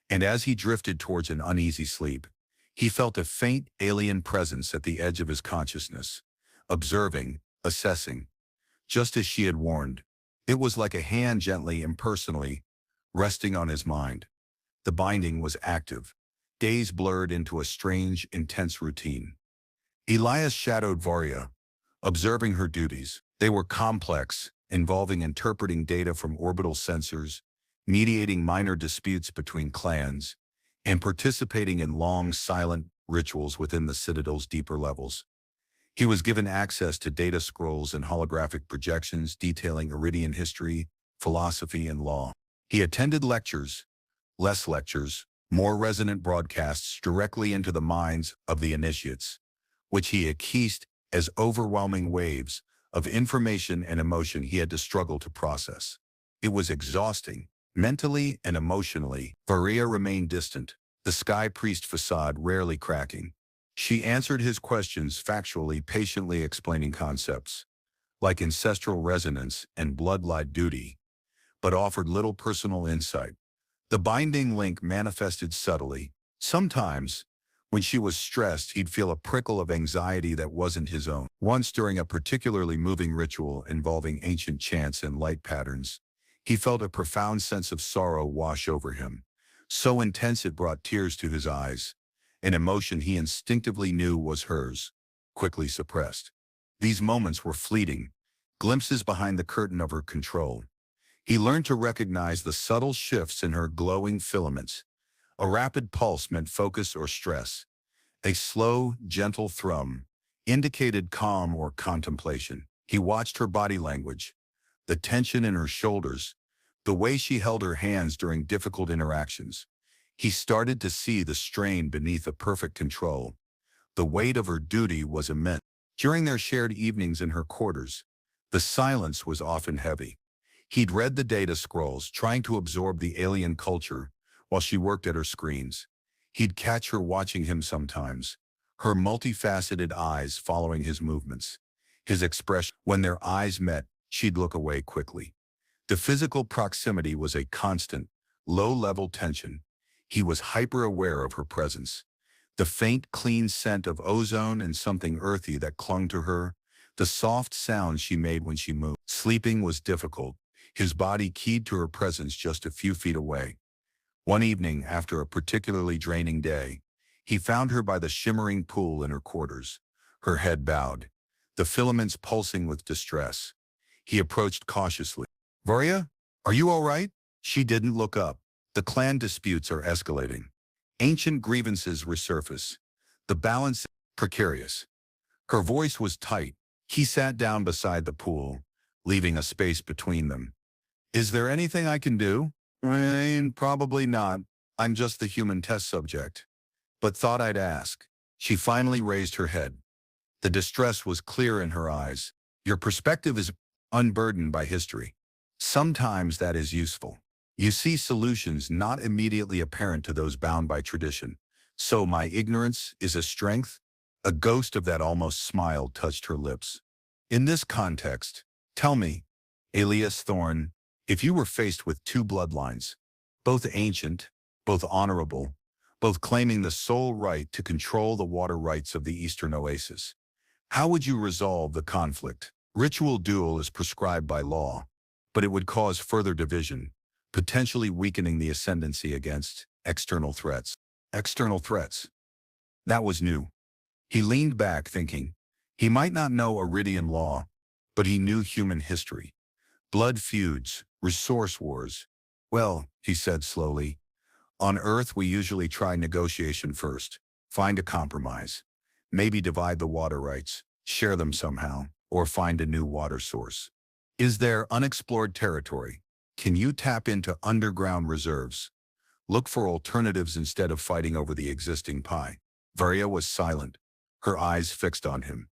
And as he drifted towards an uneasy sleep, he felt a faint alien presence at the edge of his consciousness, observing, assessing. Just as she had warned, it was like a hand gently, impersonally, resting on his mind. The binding was active. Days blurred into a strange, intense routine. Elias shadowed Varya, observing her duties. They were complex, involving interpreting data from orbital sensors, mediating minor disputes between clans, and participating in long, silent rituals within the Citadel's deeper levels. He was given access to data scrolls and holographic projections detailing Iridian history, philosophy, and law. He attended lectures, less lectures, more resonant broadcasts directly into the minds of the initiates, which he acquiesced as overwhelming waves of information and emotion he had to struggle to process. It was exhausting, mentally and emotionally. Varia remained distant, the Sky Priest facade rarely cracking. She answered his questions factually, patiently explaining concepts, like ancestral resonance and bloodline duty, but offered little personal insight. The binding link manifested subtly. Sometimes, when she was stressed, he'd feel a prickle of anxiety that wasn't his own. Once during a particularly moving ritual involving ancient chants and light patterns, he felt a profound sense of sorrow wash over him, so intense it brought tears to his eyes, an emotion he instinctively knew was hers, quickly suppressed. These moments were fleeting, glimpses behind the curtain of her control. He learned to recognize the subtle shifts in her glowing filaments. A rapid pulse meant focus or stress. A slow, gentle thrum indicated calm or contemplation. He watched her body language, the tension in her shoulders, the way she held her hands during difficult interactions. He started to see the strain beneath a perfect control. The weight of her duty was immense. During their shared evenings in her quarters, the silence was often heavy. He'd read the data scrolls, trying to absorb the alien culture while she worked at her screens. He'd catch her watching him sometimes, her multifaceted eyes following his movements. His expression, when their eyes met, she'd look away quickly. The physical proximity was a constant, low-level tension. He was hyper-aware of her presence. The faint, clean scent of ozone and something earthy that clung to her, the soft sounds she made when she moved. Sleeping was difficult, his body keyed to her presence just a few feet away. One evening, after a particularly draining day, he found her by the shimmering pool in her quarters, her head bowed, the filaments pulsing with distress. He approached cautiously. "Varya, are you all right?" She didn't look up. The clan disputes are escalating. Ancient grievances resurface. The balance precarious. Her voice was tight. He sat down beside the pool, leaving a space between them. "Is there anything I can do?" Probably not. I'm just the human test subject. But thought I'd ask." She finally raised her head. The distress was clear in her eyes. "Your perspective is unburdened by history. Sometimes that is useful. You see solutions not immediately apparent to those bound by tradition. So my ignorance is a strength?" A ghost of that almost smile touched her lips. "In this context, tell me, Alias Thorn, if you were faced with two bloodlines, both ancient, both honorable, both claiming the sole right to control the water rights of the Eastern Oasis, how would you resolve the conflict?" Ritual duel is prescribed by law, but it would cause further division, potentially weakening the ascendancy against external threats. External threats. That was new. He leaned back thinking, he might not know Iridian law, but he knew human history. Blood feuds, resource wars. "Well," he said slowly, "on Earth we usually try negotiation first, find a compromise. Maybe divide the water rights, share them somehow, or find a new water source. Is there unexplored territory? Can you tap into underground reserves? Look for alternatives instead of fighting over the existing pie." Varya was silent, her eyes fixed on him.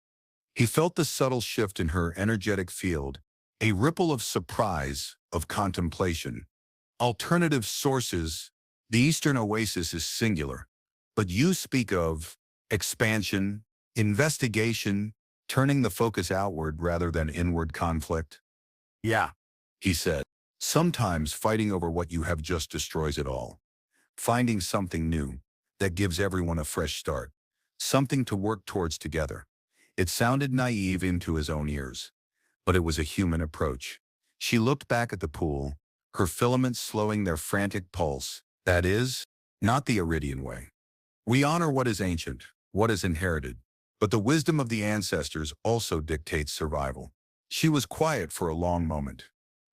He felt the subtle shift in her energetic field, a ripple of surprise, of contemplation. "Alternative sources. The Eastern Oasis is singular, but you speak of expansion, investigation, turning the focus outward rather than inward conflict." "Yeah," he said. "Sometimes fighting over what you have just destroys it all. Finding something new that gives everyone a fresh start, something to work towards together." It sounded naive into his own ears, but it was a human approach. She looked back at the pool, her filaments slowing their frantic pulse. "That is, not the Iridian way. We honor what is ancient, what is inherited, but the wisdom of the ancestors also dictates survival." She was quiet for a long moment.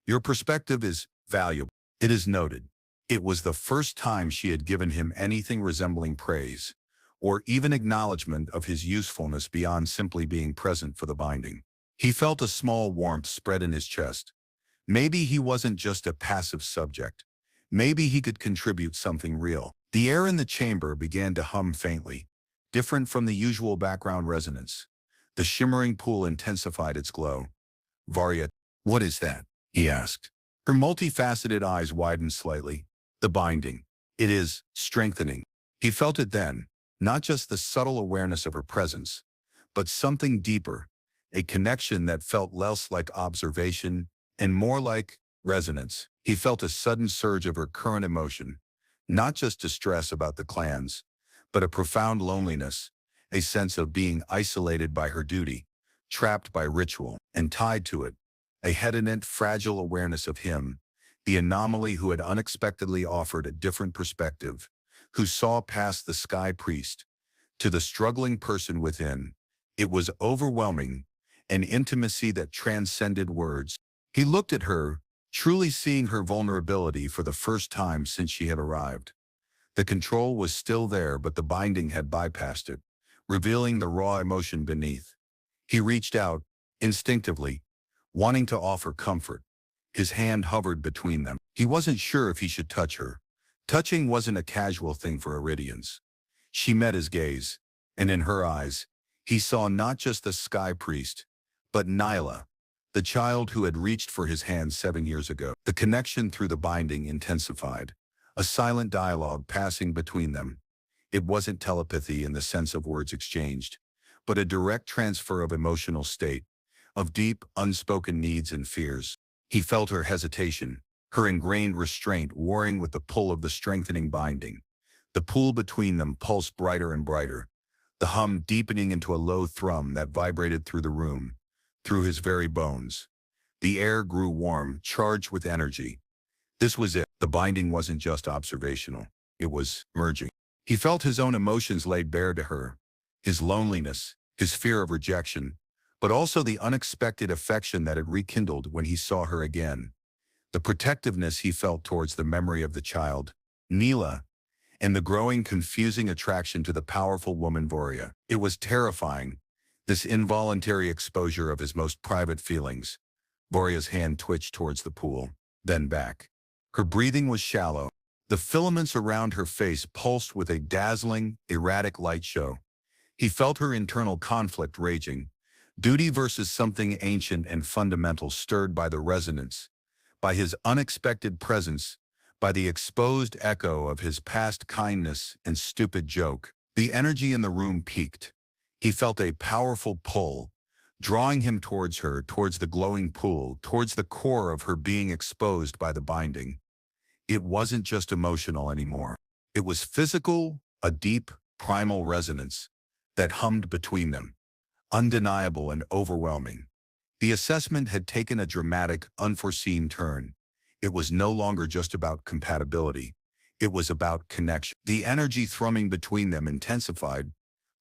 "Your perspective is valuable," it is noted. It was the first time she had given him anything resembling praise, or even acknowledgement of his usefulness beyond simply being present for the binding. He felt a small warmth spread in his chest. Maybe he wasn't just a passive subject. Maybe he could contribute something real. The air in the chamber began to hum faintly, different from the usual background resonance. The shimmering pool intensified its glow. "Varya, what is that?" he asked. Her multifaceted eyes widened slightly. "The binding. It is strengthening." He felt it then, not just the subtle awareness of her presence, but something deeper, a connection that felt less like observation and more like resonance. He felt a sudden surge of her current emotion, not just distress about the clans, but a profound loneliness, a sense of being isolated by her duty, trapped by ritual, and tied to it, a hedonant, fragile awareness of him, the anomaly who had unexpectedly offered a different perspective, who saw past the sky priest to the struggling person within. It was overwhelming, an intimacy that transcended words. He looked at her, truly seeing her vulnerability for the first time since she had arrived. The control was still there, but the binding had bypassed it, revealing the raw emotion beneath. He reached out, instinctively, wanting to offer comfort, His hand hovered between them. He wasn't sure if he should touch her. Touching wasn't a casual thing for Iridians. She met his gaze, and in her eyes, he saw not just the sky priest, but Nyla, the child who had reached for his hand 7 years ago. The connection through the binding intensified, a silent dialogue passing between them. It wasn't telepathy in the sense of words exchanged, but a direct transfer of emotional state, of deep, unspoken needs and fears. He felt her hesitation, her ingrained restraint warring with the pull of the strengthening binding. The pool between them pulsed brighter and brighter, the hum deepening into a low thrum that vibrated through the room, through his very bones. The air grew warm, charged with energy. This was it. The binding wasn't just observational. It was merging. He felt his own emotions laid bare to her, his loneliness, his fear of rejection, but also the unexpected affection that had rekindled when he saw her again. The protectiveness he felt towards the memory of the child, Neela, and the growing confusing attraction to the powerful woman Voria. It was terrifying, this involuntary exposure of his most private feelings. Voria's hand twitched towards the pool, then back. Her breathing was shallow. The filaments around her face pulsed with a dazzling, erratic light show. He felt her internal conflict raging, duty versus something ancient and fundamental stirred by the resonance, by his unexpected presence, by the exposed echo of his past kindness and stupid joke. The energy in the room peaked. He felt a powerful pull, drawing him towards her, towards the glowing pool, towards the core of her being exposed by the binding. It wasn't just emotional anymore. It was physical, a deep, primal resonance that hummed between them, undeniable and overwhelming. The assessment had taken a dramatic, unforeseen turn. It was no longer just about compatibility. It was about connection. The energy thrumming between them intensified,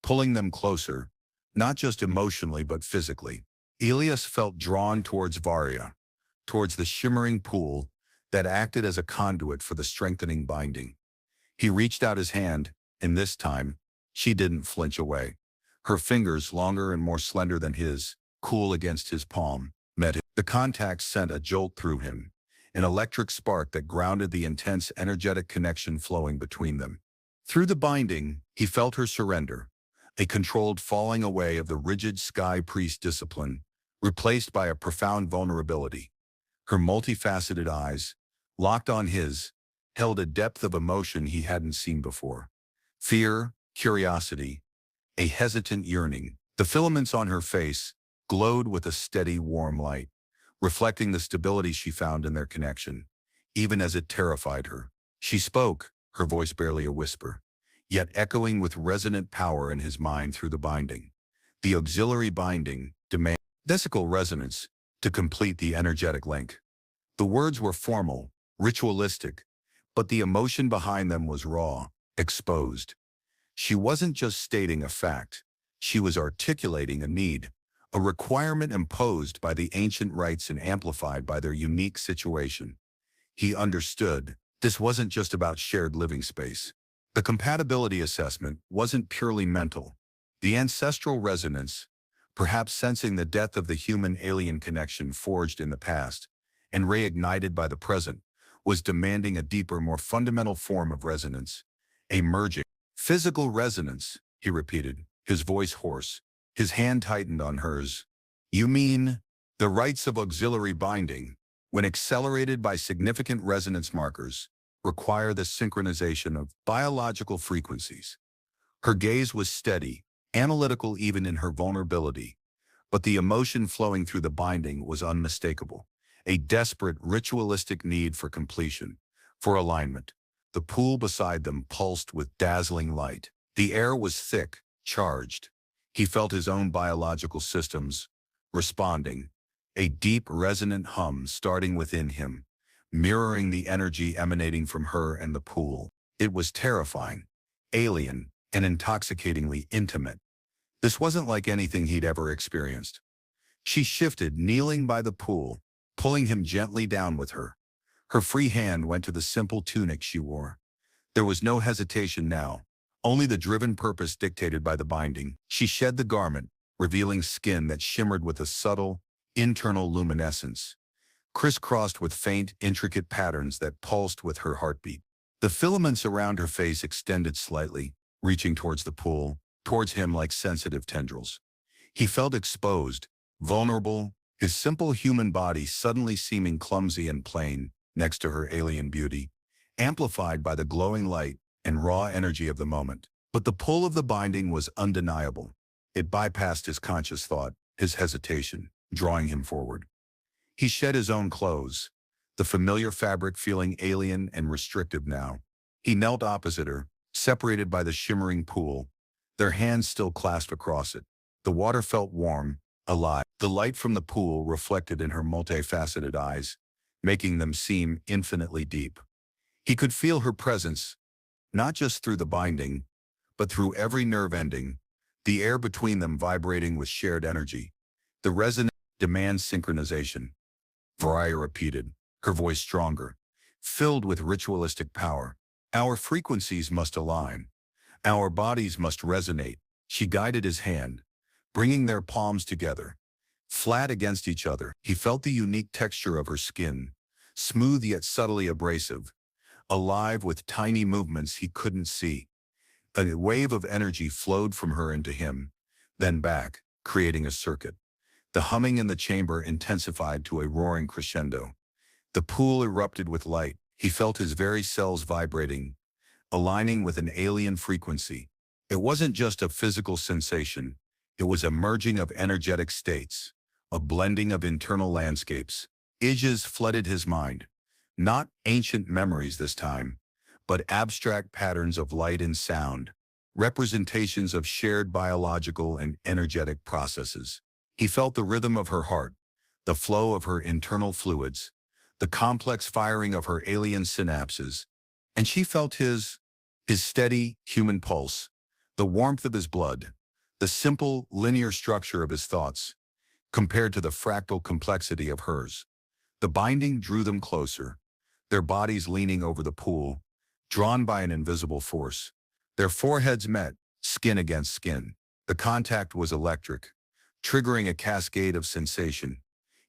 pulling them closer, not just emotionally but physically. Elias felt drawn towards Varia, towards the shimmering pool that acted as a conduit for the strengthening binding. He reached out his hand, and this time, she didn't flinch away. Her fingers, longer and more slender than his, cool against his palm, met him. The contact sent a jolt through him, an electric spark that grounded the intense, energetic connection flowing between them. Through the binding, he felt her surrender, a controlled falling away of the rigid sky priest discipline, replaced by a profound vulnerability. Her multifaceted eyes, locked on his, held a depth of emotion he hadn't seen before. Fear, curiosity, a hesitant yearning. The filaments on her face glowed with a steady, warm light, reflecting the stability she found in their connection, even as it terrified her. She spoke, her voice barely a whisper, yet echoing with resonant power in his mind through the binding. The auxiliary binding demanded vesical resonance to complete the energetic link. The words were formal, ritualistic, but the emotion behind them was raw, exposed. She wasn't just stating a fact. She was articulating a need, a requirement imposed by the ancient rites and amplified by their unique situation. He understood this wasn't just about shared living space. The compatibility assessment wasn't purely mental. The ancestral resonance, perhaps sensing the death of the human-alien connection forged in the past and reignited by the present, was demanding a deeper, more fundamental form of resonance, a merging. Physical resonance, he repeated, his voice hoarse. His hand tightened on hers. You mean the rites of auxiliary binding, when accelerated by significant resonance markers, require the synchronization of biological frequencies. Her gaze was steady, analytical even in her vulnerability, but the emotion flowing through the binding was unmistakable, a desperate ritualistic need for completion, for alignment. The pool beside them pulsed with dazzling light. The air was thick, charged. He felt his own biological systems responding, a deep, resonant hum starting within him, mirroring the energy emanating from her and the pool. It was terrifying, alien, and intoxicatingly intimate. This wasn't like anything he'd ever experienced. She shifted, kneeling by the pool, pulling him gently down with her. Her free hand went to the simple tunic she wore. There was no hesitation now, only the driven purpose dictated by the binding. She shed the garment, revealing skin that shimmered with a subtle, internal luminescence. crisscrossed with faint, intricate patterns that pulsed with her heartbeat. The filaments around her face extended slightly, reaching towards the pool, towards him like sensitive tendrils. He felt exposed, vulnerable, his simple human body suddenly seeming clumsy and plain next to her alien beauty, amplified by the glowing light and raw energy of the moment. But the pull of the binding was undeniable. It bypassed his conscious thought, his hesitation, drawing him forward. He shed his own clothes, the familiar fabric feeling alien and restrictive now. He knelt opposite her, separated by the shimmering pool, their hands still clasped across it. The water felt warm, alive. The light from the pool reflected in her multifaceted eyes, making them seem infinitely deep. He could feel her presence, not just through the binding, but through every nerve ending, the air between them vibrating with shared energy. The resonance demands synchronization. Varya repeated, her voice stronger, filled with ritualistic power. Our frequencies must align. Our bodies must resonate. She guided his hand, bringing their palms together, flat against each other. He felt the unique texture of her skin, smooth yet subtly abrasive, alive with tiny movements he couldn't see. A wave of energy flowed from her into him, then back, creating a circuit. The humming in the chamber intensified to a roaring crescendo. The pool erupted with light. He felt his very cells vibrating, aligning with an alien frequency. It wasn't just a physical sensation. It was a merging of energetic states, a blending of internal landscapes. Images flooded his mind. Not ancient memories this time, but abstract patterns of light and sound, representations of shared biological and energetic processes. He felt the rhythm of her heart, the flow of her internal fluids, the complex firing of her alien synapses, and she felt his steady, human pulse, the warmth of his blood, the simple, linear structure of his thoughts, compared to the fractal complexity of hers. The binding drew them closer, their bodies leaning over the pool, drawn by an invisible force. Their foreheads met, skin against skin. The contact was electric, triggering a cascade of sensation.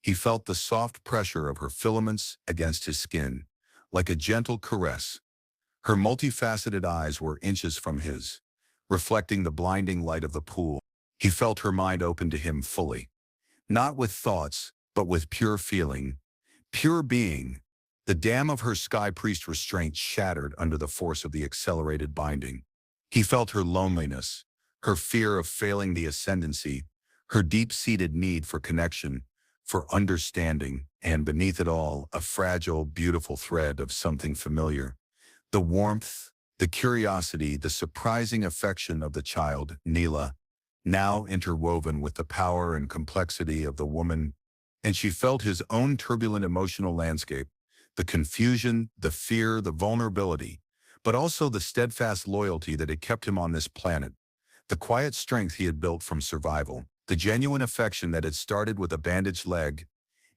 He felt the soft pressure of her filaments against his skin, like a gentle caress. Her multifaceted eyes were inches from his, reflecting the blinding light of the pool. He felt her mind open to him fully, not with thoughts, but with pure feeling, pure being. The dam of her sky priest restraint shattered under the force of the accelerated binding. He felt her loneliness, her fear of failing the ascendancy, her deep-seated need for connection, for understanding, and beneath it all, a fragile, beautiful thread of something familiar. The warmth, the curiosity, the surprising affection of the child, Neela, now interwoven with the power and complexity of the woman, and she felt his own turbulent emotional landscape, the confusion, the fear, the vulnerability, but also the steadfast loyalty that had kept him on this planet, the quiet strength he had built from survival, the genuine affection that had started with a bandaged leg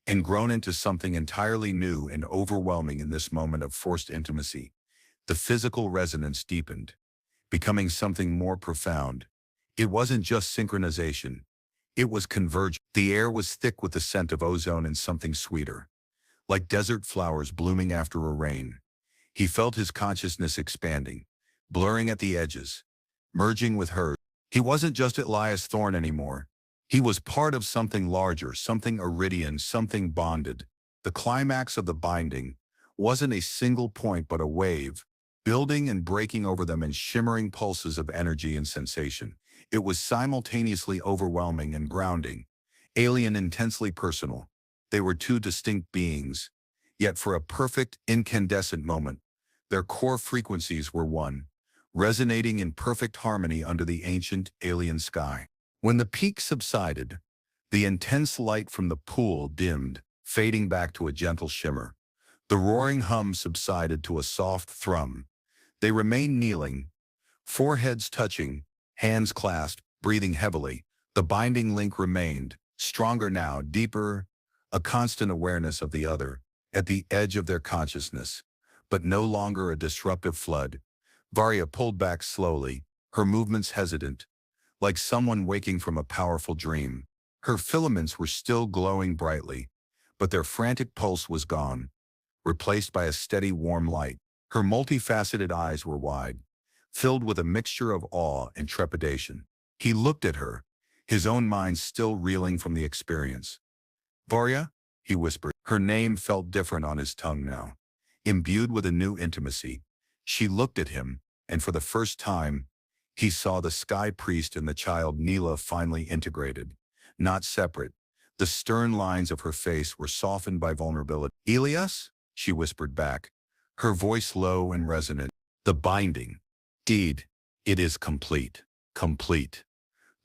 and grown into something entirely new and overwhelming in this moment of forced intimacy. The physical resonance deepened, becoming something more profound. It wasn't just synchronization. It was convergence. The air was thick with the scent of ozone and something sweeter, like desert flowers blooming after a rain. He felt his consciousness expanding, blurring at the edges, merging with hers. He wasn't just Elias Thorne anymore. He was part of something larger, something iridian, something bonded. The climax of the binding wasn't a single point but a wave, building and breaking over them in shimmering pulses of energy and sensation. It was simultaneously overwhelming and grounding, alien, intensely personal. They were two distinct beings, yet for a perfect, incandescent moment, their core frequencies were one, resonating in perfect harmony under the ancient alien sky. When the peak subsided, the intense light from the pool dimmed, fading back to a gentle shimmer. The roaring hum subsided to a soft thrum. They remained kneeling, foreheads touching, hands clasped, breathing heavily. The binding link remained, stronger now, deeper, a constant awareness of the other, at the edge of their consciousness, but no longer a disruptive flood. Varya pulled back slowly, her movements hesitant, like someone waking from a powerful dream. Her filaments were still glowing brightly, but their frantic pulse was gone, replaced by a steady warm light. Her multifaceted eyes were wide, filled with a mixture of awe and trepidation. He looked at her, his own mind still reeling from the experience. "Varya?" he whispered. Her name felt different on his tongue now, imbued with a new intimacy. She looked at him, and for the first time, he saw the sky priest and the child Neela finally integrated, not separate. The stern lines of her face were softened by vulnerability. "Elias?" she whispered back, her voice low and resonant. "The binding. Deed. It is complete. Complete."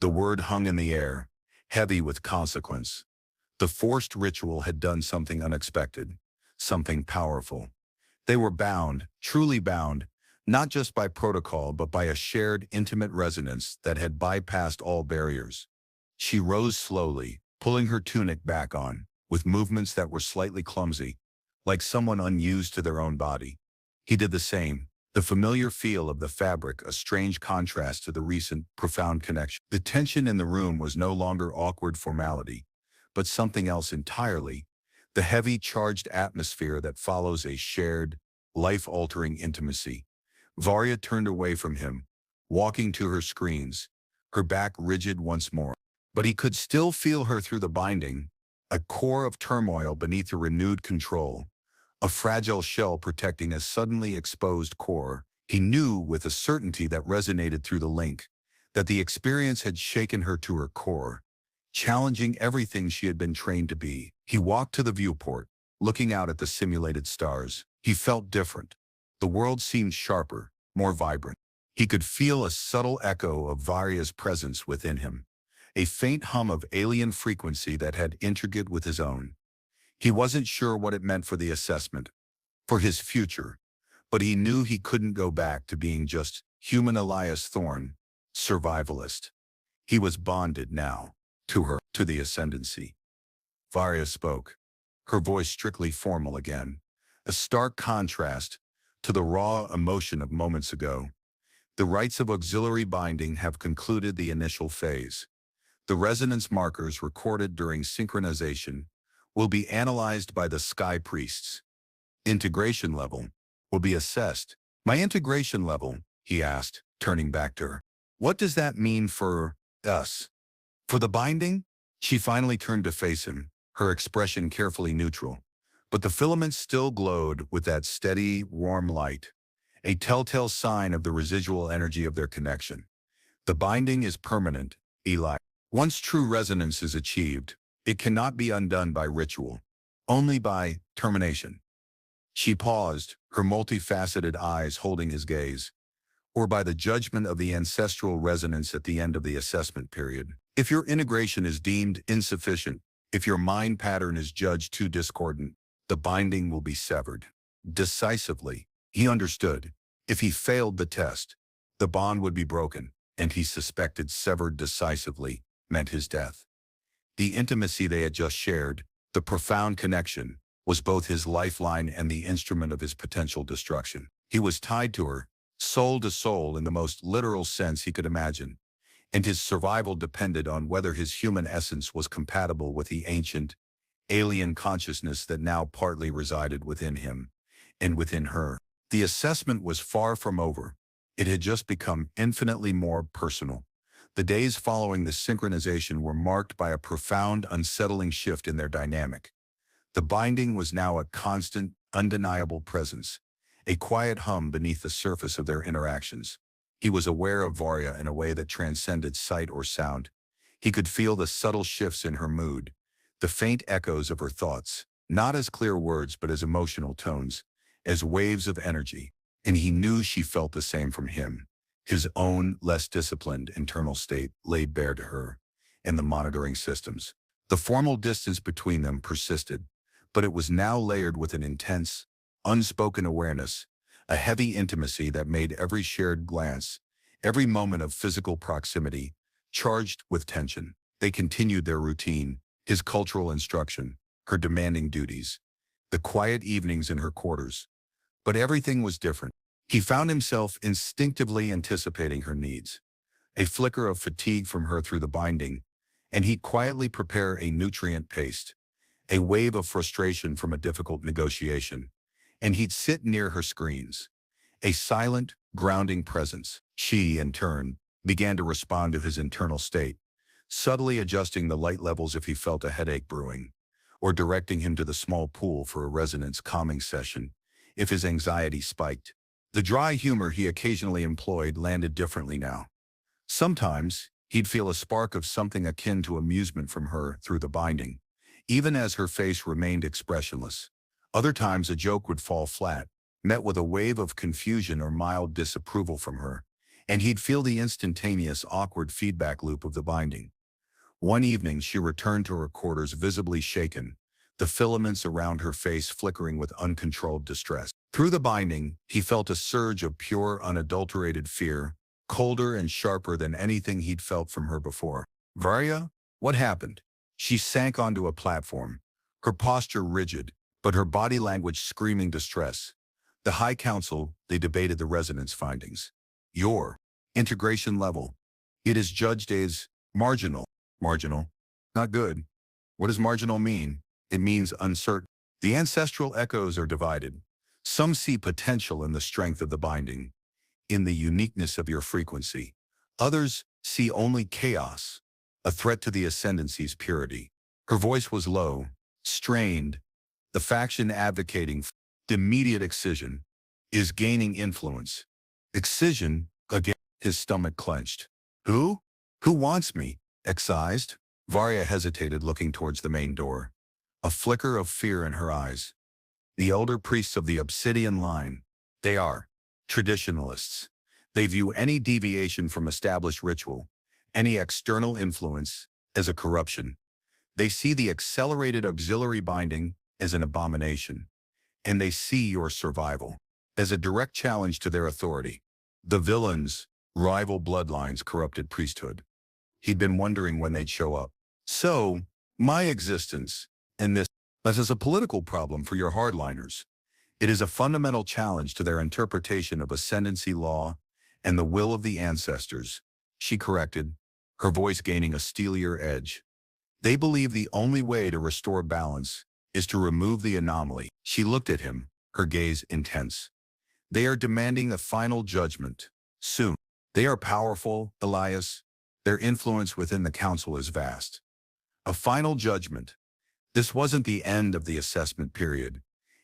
The word hung in the air, heavy with consequence. The forced ritual had done something unexpected, something powerful. They were bound, truly bound, not just by protocol but by a shared intimate resonance that had bypassed all barriers. She rose slowly, pulling her tunic back on, with movements that were slightly clumsy, like someone unused to their own body. He did the same, the familiar feel of the fabric a strange contrast to the recent, profound connection. The tension in the room was no longer awkward formality, but something else entirely, the heavy, charged atmosphere that follows a shared, life-altering intimacy. Varya turned away from him, walking to her screens, her back rigid once more. But he could still feel her through the binding, a core of turmoil beneath her renewed control, a fragile shell protecting a suddenly exposed core. He knew with a certainty that resonated through the link, that the experience had shaken her to her core, challenging everything she had been trained to be. He walked to the viewport, looking out at the simulated stars. He felt different. The world seemed sharper, more vibrant. He could feel a subtle echo of Varya's presence within him, a faint hum of alien frequency that had integrated with his own. He wasn't sure what it meant for the assessment, for his future, but he knew he couldn't go back to being just human Elias Thorne, survivalist. He was bonded now, to her, to the ascendancy. Varya spoke, her voice strictly formal again, a stark contrast to the raw emotion of moments ago. "The rites of auxiliary binding have concluded the initial phase. The resonance markers recorded during synchronization will be analyzed by the sky priests. Integration level will be assessed." "My integration level?" he asked, turning back to her. "What does that mean for us? For the binding?" She finally turned to face him, her expression carefully neutral. But the filaments still glowed with that steady, warm light, a telltale sign of the residual energy of their connection. "The binding is permanent, Eli. Once true resonance is achieved, it cannot be undone by ritual, only by termination." She paused, her multifaceted eyes holding his gaze. "Or by the judgment of the ancestral resonance at the end of the assessment period. If your integration is deemed insufficient, if your mind pattern is judged too discordant, the binding will be severed." Decisively, he understood. If he failed the test, the bond would be broken, and he suspected severed decisively meant his death. The intimacy they had just shared, the profound connection, was both his lifeline and the instrument of his potential destruction. He was tied to her, soul to soul in the most literal sense he could imagine, and his survival depended on whether his human essence was compatible with the ancient, alien consciousness that now partly resided within him and within her. The assessment was far from over. It had just become infinitely more personal. The days following the synchronization were marked by a profound, unsettling shift in their dynamic. The binding was now a constant, undeniable presence, a quiet hum beneath the surface of their interactions. He was aware of Varya in a way that transcended sight or sound. He could feel the subtle shifts in her mood, the faint echoes of her thoughts, not as clear words but as emotional tones, as waves of energy. And he knew she felt the same from him. His own, less disciplined internal state laid bare to her, and the monitoring systems. The formal distance between them persisted, but it was now layered with an intense, unspoken awareness, a heavy intimacy that made every shared glance, every moment of physical proximity, charged with tension. They continued their routine, his cultural instruction, her demanding duties, the quiet evenings in her quarters. But everything was different. He found himself instinctively anticipating her needs. A flicker of fatigue from her through the binding, and he'd quietly prepare a nutrient paste, a wave of frustration from a difficult negotiation, and he'd sit near her screens, a silent, grounding presence. She, in turn, began to respond to his internal state, subtly adjusting the light levels if he felt a headache brewing, or directing him to the small pool for a resonance calming session if his anxiety spiked. The dry humor he occasionally employed landed differently now. Sometimes, he'd feel a spark of something akin to amusement from her through the binding, even as her face remained expressionless. Other times a joke would fall flat, met with a wave of confusion or mild disapproval from her, and he'd feel the instantaneous awkward feedback loop of the binding. One evening she returned to her quarters visibly shaken, the filaments around her face flickering with uncontrolled distress. Through the binding, he felt a surge of pure, unadulterated fear, colder and sharper than anything he'd felt from her before. "Varya, what happened?" She sank onto a platform, her posture rigid, but her body language screaming distress. The High Council, they debated the resonance findings. Your integration level. It is judged as marginal. Marginal? Not good. What does marginal mean? It means uncertain. The ancestral echoes are divided. Some see potential in the strength of the binding, in the uniqueness of your frequency. Others see only chaos, a threat to the ascendancy's purity. Her voice was low, strained. The faction advocating immediate excision is gaining influence. Excision, again, his stomach clenched. Who? Who wants me? Excised? Varya hesitated, looking towards the main door, a flicker of fear in her eyes. The elder priests of the Obsidian line. They are traditionalists. They view any deviation from established ritual, any external influence, as a corruption. They see the accelerated auxiliary binding as an abomination, and they see your survival as a direct challenge to their authority. The villains, rival bloodlines, corrupted priesthood. He'd been wondering when they'd show up. So, my existence, and this is a political problem for your hardliners. It is a fundamental challenge to their interpretation of ascendancy law and the will of the ancestors, she corrected, her voice gaining a steelier edge. They believe the only way to restore balance is to remove the anomaly. She looked at him, her gaze intense. They are demanding a final judgment. Soon. They are powerful, Elias. Their influence within the council is vast. A final judgment. This wasn't the end of the assessment period.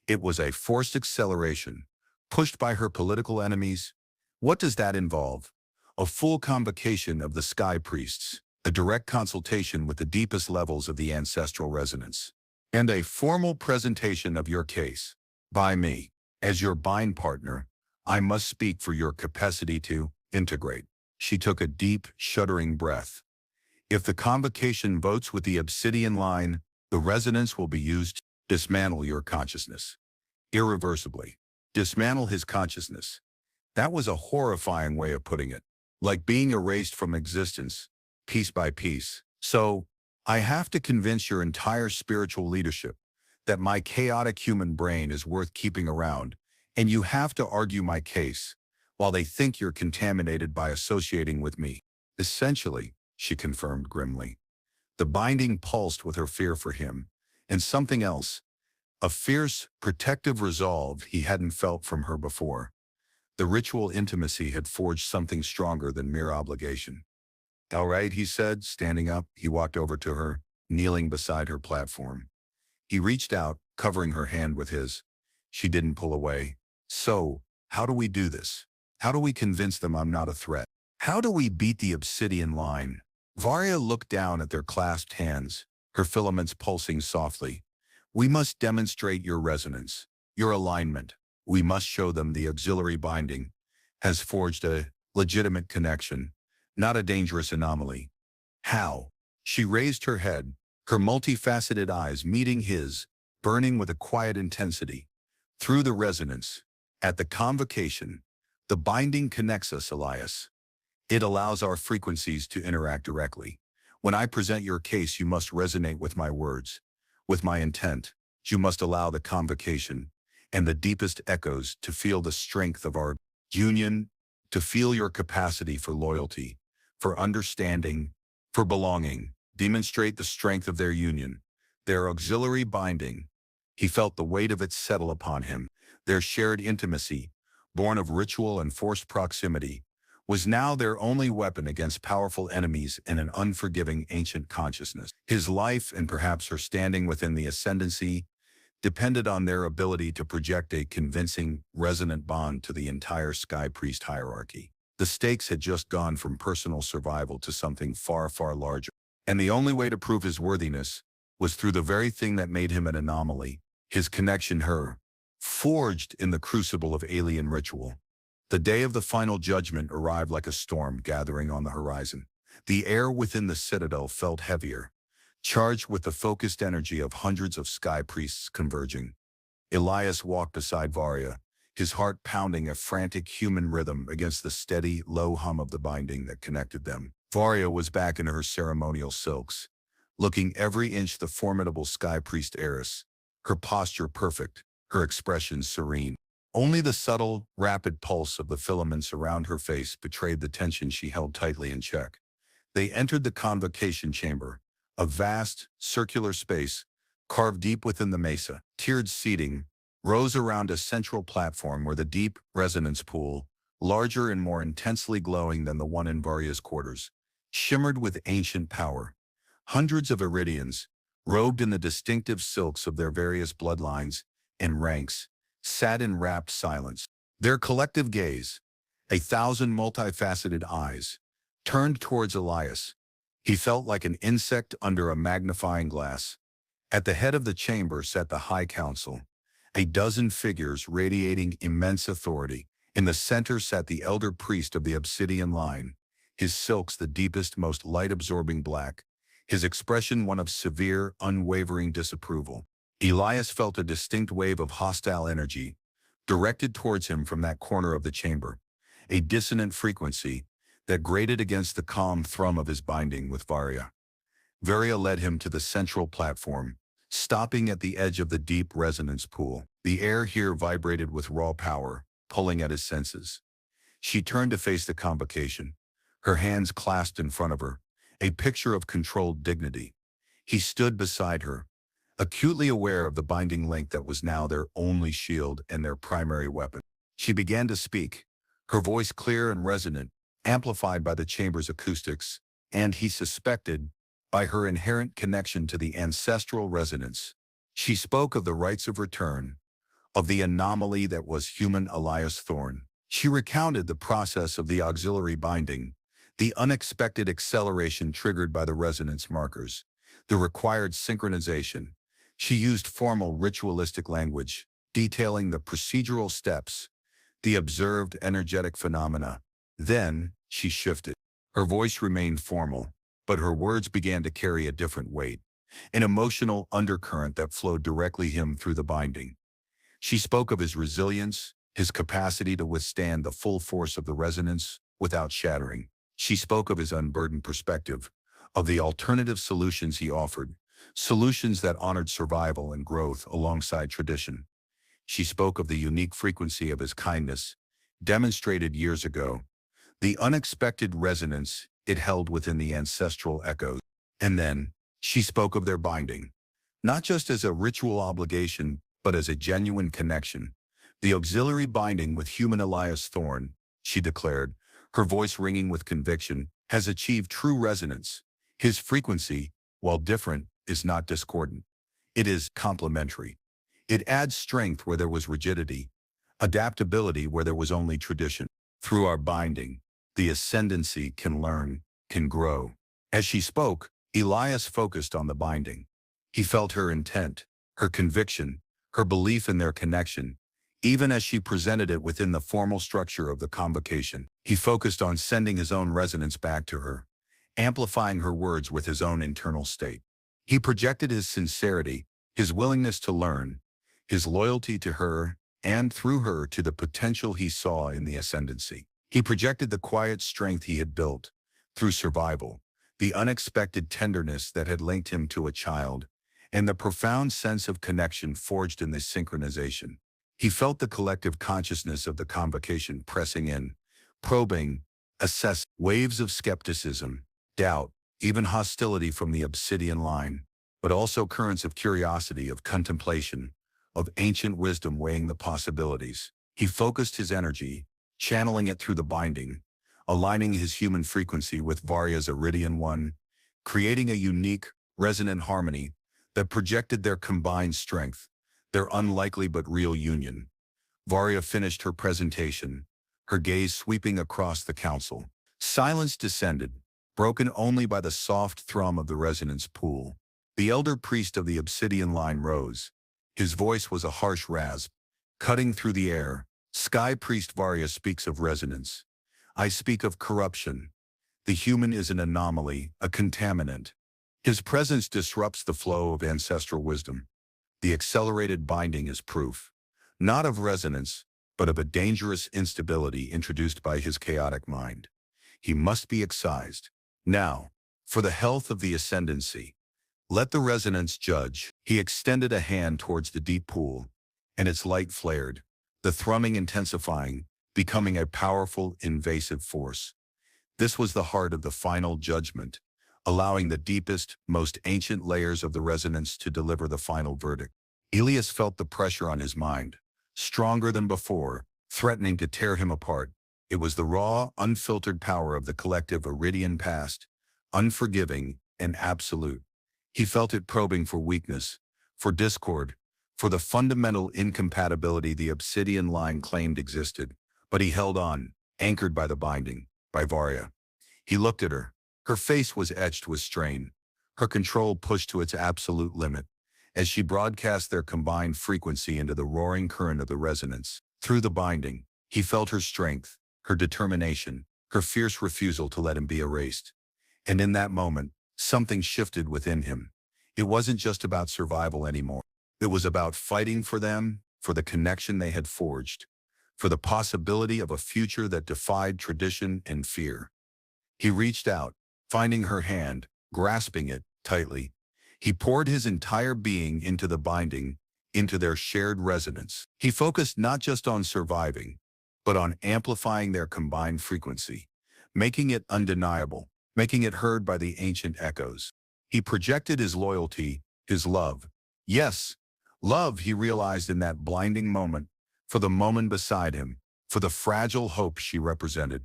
It was a forced acceleration, pushed by her political enemies. What does that involve? A full convocation of the sky priests, a direct consultation with the deepest levels of the ancestral resonance, and a formal presentation of your case. By me. As your bind partner, I must speak for your capacity to integrate. She took a deep, shuddering breath. If the convocation votes with the Obsidian line, the resonance will be used to dismantle your consciousness. Irreversibly. Dismantle his consciousness. That was a horrifying way of putting it. Like being erased from existence, piece by piece. So, I have to convince your entire spiritual leadership that my chaotic human brain is worth keeping around, and you have to argue my case, while they think you're contaminated by associating with me. Essentially, she confirmed grimly. The binding pulsed with her fear for him, and something else, a fierce, protective resolve he hadn't felt from her before. The ritual intimacy had forged something stronger than mere obligation. All right, he said, standing up. He walked over to her, kneeling beside her platform. He reached out, covering her hand with his. She didn't pull away. So, how do we do this? How do we convince them I'm not a threat? How do we beat the Obsidian line? Varya looked down at their clasped hands, her filaments pulsing softly. We must demonstrate your resonance, your alignment. We must show them the auxiliary binding has forged a legitimate connection, not a dangerous anomaly. How? She raised her head, her multifaceted eyes meeting his, burning with a quiet intensity. Through the resonance, at the convocation, the binding connects us, Elias. It allows our frequencies to interact directly. When I present your case, you must resonate with my words, with my intent. You must allow the convocation and the deepest echoes to feel the strength of our union, to feel your capacity for loyalty, for understanding, for belonging. Demonstrate the strength of their union, Their auxiliary binding. He felt the weight of it settle upon him. Their shared intimacy, born of ritual and forced proximity, was now their only weapon against powerful enemies in an unforgiving ancient consciousness. His life, and perhaps her standing within the ascendancy, depended on their ability to project a convincing, resonant bond to the entire Sky Priest hierarchy. The stakes had just gone from personal survival to something far, far larger. And the only way to prove his worthiness was through the very thing that made him an anomaly, his connection her, forged in the crucible of alien ritual. The day of the final judgment arrived like a storm gathering on the horizon. The air within the citadel felt heavier, charged with the focused energy of hundreds of sky priests converging. Elias walked beside Varya, his heart pounding a frantic human rhythm against the steady, low hum of the binding that connected them. Varya was back in her ceremonial silks, looking every inch the formidable sky priest heiress, her posture perfect, her expression serene. Only the subtle, rapid pulse of the filaments around her face betrayed the tension she held tightly in check. They entered the convocation chamber, a vast, circular space carved deep within the mesa. Tiered seating rose around a central platform where the deep resonance pool, larger and more intensely glowing than the one in Varya's quarters, shimmered with ancient power. Hundreds of Iridians, robed in the distinctive silks of their various bloodlines and ranks, sat in rapt silence. Their collective gaze, a thousand multifaceted eyes, turned towards Elias. He felt like an insect under a magnifying glass. At the head of the chamber sat the High Council, a dozen figures radiating immense authority. In the center sat the elder priest of the obsidian line, his silks the deepest, most light-absorbing black, his expression one of severe, unwavering disapproval. Elias felt a distinct wave of hostile energy directed towards him from that corner of the chamber, a dissonant frequency that grated against the calm thrum of his binding with Varya. Varya led him to the central platform, stopping at the edge of the deep resonance pool. The air here vibrated with raw power, pulling at his senses. She turned to face the convocation, her hands clasped in front of her, a picture of controlled dignity. He stood beside her, acutely aware of the binding link that was now their only shield and their primary weapon. She began to speak, her voice clear and resonant, amplified by the chamber's acoustics, and he suspected, by her inherent connection to the ancestral resonance. She spoke of the rites of return, of the anomaly that was human Elias Thorne. She recounted the process of the auxiliary binding, the unexpected acceleration triggered by the resonance markers, the required synchronization. She used formal ritualistic language, detailing the procedural steps, the observed energetic phenomena. Then, she shifted. Her voice remained formal, but her words began to carry a different weight, an emotional undercurrent that flowed directly him through the binding. She spoke of his resilience, his capacity to withstand the full force of the resonance without shattering. She spoke of his unburdened perspective, of the alternative solutions he offered, solutions that honored survival and growth alongside tradition. She spoke of the unique frequency of his kindness, demonstrated years ago, the unexpected resonance it held within the ancestral echoes. And then, she spoke of their binding, not just as a ritual obligation, but as a genuine connection. The auxiliary binding with human Elias Thorne, she declared, her voice ringing with conviction, has achieved true resonance. His frequency, while different, is not discordant. It is complementary. It adds strength where there was rigidity, adaptability where there was only tradition. Through our binding, the ascendancy can learn, can grow. As she spoke, Elias focused on the binding. He felt her intent, her conviction, her belief in their connection. Even as she presented it within the formal structure of the convocation, he focused on sending his own resonance back to her, amplifying her words with his own internal state. He projected his sincerity, his willingness to learn, his loyalty to her, and through her to the potential he saw in the ascendancy. He projected the quiet strength he had built through survival, the unexpected tenderness that had linked him to a child, and the profound sense of connection forged in this synchronization. He felt the collective consciousness of the convocation pressing in, probing, assessing waves of skepticism, doubt, even hostility from the obsidian line. but also currents of curiosity, of contemplation, of ancient wisdom weighing the possibilities. He focused his energy, channeling it through the binding, aligning his human frequency with Varya's Iridian one, creating a unique, resonant harmony that projected their combined strength, their unlikely but real union. Varya finished her presentation, her gaze sweeping across the council. Silence descended, broken only by the soft thrum of the resonance pool. The elder priest of the obsidian line rose. His voice was a harsh rasp, cutting through the air. Sky Priest Varya speaks of resonance. I speak of corruption. The human is an anomaly, a contaminant. His presence disrupts the flow of ancestral wisdom. The accelerated binding is proof, not of resonance, but of a dangerous instability introduced by his chaotic mind. He must be excised. Now, for the health of the ascendancy, let the resonance judge. He extended a hand towards the deep pool, and its light flared, the thrumming intensifying, becoming a powerful, invasive force. This was the heart of the final judgment, allowing the deepest, most ancient layers of the resonance to deliver the final verdict. Elias felt the pressure on his mind, stronger than before, threatening to tear him apart. It was the raw, unfiltered power of the collective Iridian past, unforgiving and absolute. He felt it probing for weakness, for discord, for the fundamental incompatibility the obsidian line claimed existed. But he held on, anchored by the binding, by Varya. He looked at her. Her face was etched with strain, her control pushed to its absolute limit, as she broadcast their combined frequency into the roaring current of the resonance. Through the binding, he felt her strength, her determination, her fierce refusal to let him be erased. And in that moment, something shifted within him. It wasn't just about survival anymore. It was about fighting for them, for the connection they had forged, for the possibility of a future that defied tradition and fear. He reached out, finding her hand, grasping it tightly. He poured his entire being into the binding, into their shared resonance. He focused not just on surviving, but on amplifying their combined frequency, making it undeniable, making it heard by the ancient echoes. He projected his loyalty, his love. Yes, love, he realized in that blinding moment, for the moment beside him, for the fragile hope she represented.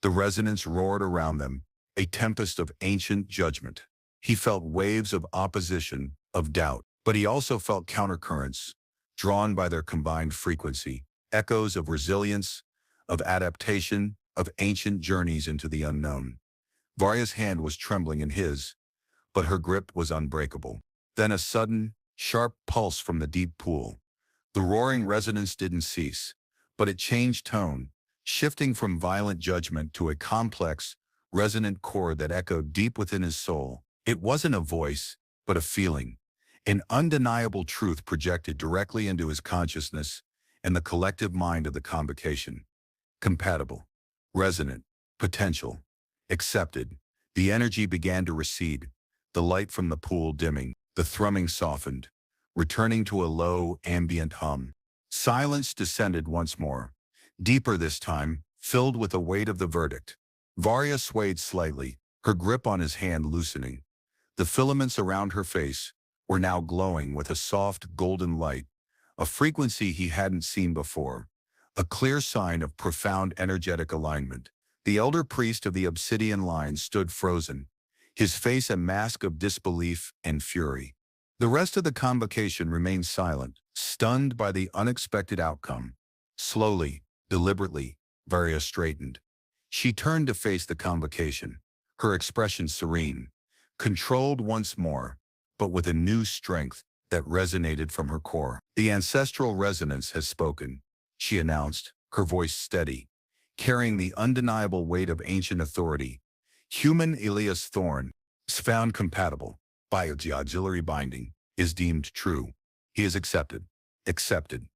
The resonance roared around them, a tempest of ancient judgment. He felt waves of opposition, of doubt, but he also felt countercurrents, drawn by their combined frequency, echoes of resilience, of adaptation, of ancient journeys into the unknown. Varya's hand was trembling in his, but her grip was unbreakable. Then a sudden, sharp pulse from the deep pool. The roaring resonance didn't cease, but it changed tone, shifting from violent judgment to a complex, resonant chord that echoed deep within his soul. It wasn't a voice, but a feeling, an undeniable truth projected directly into his consciousness and the collective mind of the convocation. Compatible, resonant, potential, accepted. The energy began to recede, the light from the pool dimming, the thrumming softened, returning to a low, ambient hum. Silence descended once more, deeper this time, filled with the weight of the verdict. Varya swayed slightly, her grip on his hand loosening. The filaments around her face were now glowing with a soft, golden light, a frequency he hadn't seen before, a clear sign of profound energetic alignment. The elder priest of the obsidian line stood frozen, his face a mask of disbelief and fury. The rest of the convocation remained silent, stunned by the unexpected outcome. Slowly, deliberately, Varya straightened. She turned to face the convocation, her expression serene, controlled once more, but with a new strength that resonated from her core. The ancestral resonance has spoken, she announced, her voice steady, carrying the undeniable weight of ancient authority. Human Elias Thorne is found compatible by the auxiliary binding, is deemed true. He is accepted. Accepted.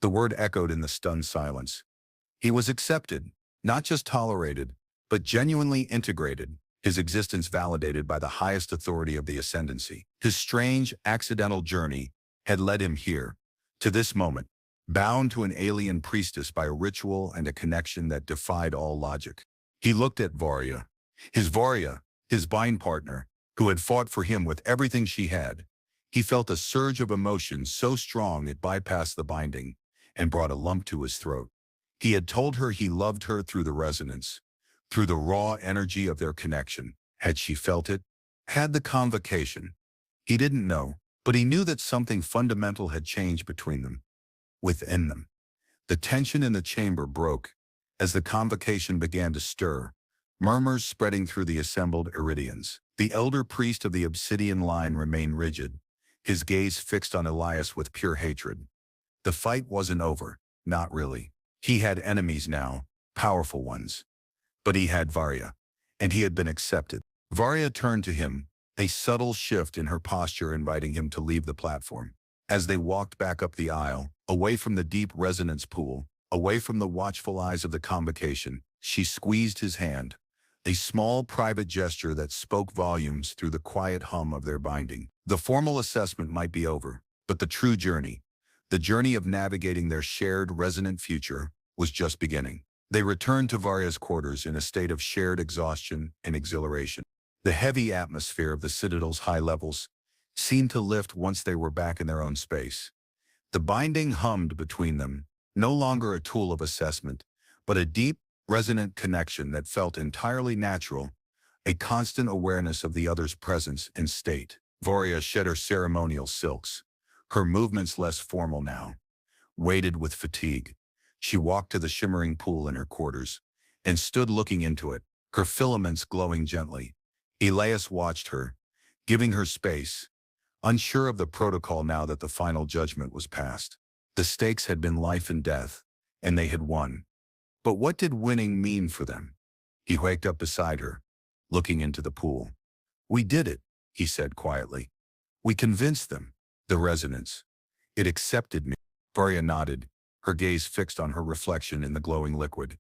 The word echoed in the stunned silence. He was accepted, not just tolerated, but genuinely integrated, his existence validated by the highest authority of the ascendancy. His strange, accidental journey had led him here, to this moment, bound to an alien priestess by a ritual and a connection that defied all logic. He looked at Varya, his bind partner, who had fought for him with everything she had. He felt a surge of emotion so strong it bypassed the binding and brought a lump to his throat. He had told her he loved her through the resonance, through the raw energy of their connection. Had she felt it? Had the convocation? He didn't know, but he knew that something fundamental had changed between them, within them. The tension in the chamber broke as the convocation began to stir, murmurs spreading through the assembled Iridians. The elder priest of the obsidian line remained rigid, his gaze fixed on Elias with pure hatred. The fight wasn't over, not really. He had enemies now, powerful ones. But he had Varya, and he had been accepted. Varya turned to him, a subtle shift in her posture inviting him to leave the platform. As they walked back up the aisle, away from the deep resonance pool, away from the watchful eyes of the convocation, she squeezed his hand, a small private gesture that spoke volumes through the quiet hum of their binding. The formal assessment might be over, but the true journey, the journey of navigating their shared resonant future, was just beginning. They returned to Varya's quarters in a state of shared exhaustion and exhilaration. The heavy atmosphere of the citadel's high levels seemed to lift once they were back in their own space. The binding hummed between them, no longer a tool of assessment, but a deep, resonant connection that felt entirely natural, a constant awareness of the other's presence and state. Varya shed her ceremonial silks, her movements less formal now, weighted with fatigue. She walked to the shimmering pool in her quarters and stood looking into it, her filaments glowing gently. Elias watched her, giving her space, unsure of the protocol now that the final judgment was passed. The stakes had been life and death, and they had won. But what did winning mean for them? He waked up beside her, looking into the pool. "We did it," he said quietly. "We convinced them. The resonance. It accepted me." Varya nodded, her gaze fixed on her reflection in the glowing liquid.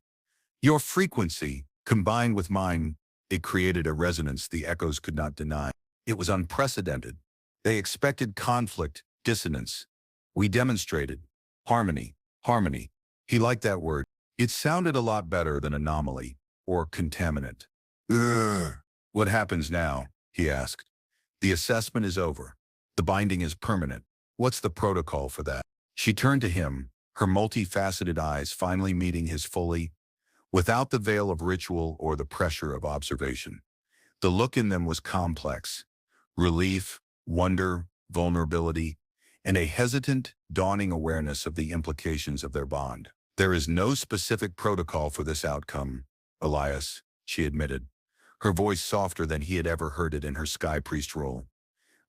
"Your frequency, combined with mine, it created a resonance the echoes could not deny. It was unprecedented. They expected conflict, dissonance. We demonstrated harmony, harmony." He liked that word. It sounded a lot better than anomaly or contaminant. "Ugh. What happens now?" he asked. "The assessment is over. The binding is permanent. What's the protocol for that?" She turned to him, her multifaceted eyes finally meeting his fully, without the veil of ritual or the pressure of observation. The look in them was complex. Relief, wonder, vulnerability, and a hesitant, dawning awareness of the implications of their bond. "There is no specific protocol for this outcome, Elias," she admitted, her voice softer than he had ever heard it in her Sky Priest role.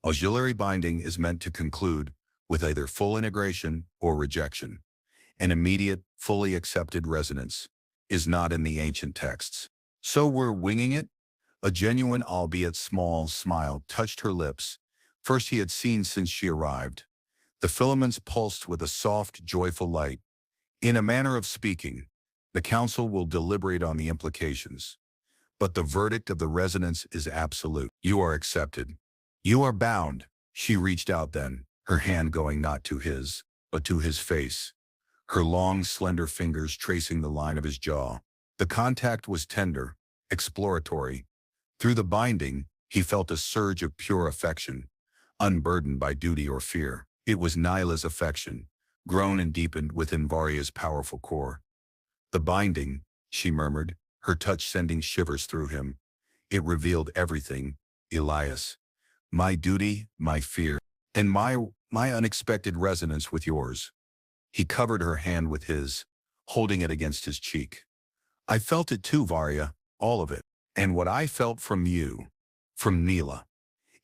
"Auxiliary binding is meant to conclude with either full integration or rejection. An immediate, fully accepted resonance is not in the ancient texts. So we're winging it?" A genuine, albeit small, smile touched her lips, first he had seen since she arrived. The filaments pulsed with a soft, joyful light. "In a manner of speaking, the council will deliberate on the implications. But the verdict of the resonance is absolute. You are accepted. You are bound." She reached out then, her hand going not to his, but to his face, her long, slender fingers tracing the line of his jaw. The contact was tender, exploratory. Through the binding, he felt a surge of pure affection, unburdened by duty or fear. It was Nyla's affection, grown and deepened within Varya's powerful core. "The binding," she murmured, her touch sending shivers through him. "It revealed everything, Elias. My duty, my fear, and my unexpected resonance with yours." He covered her hand with his, holding it against his cheek. "I felt it too, Varya, all of it. And what I felt from you, from Nyla,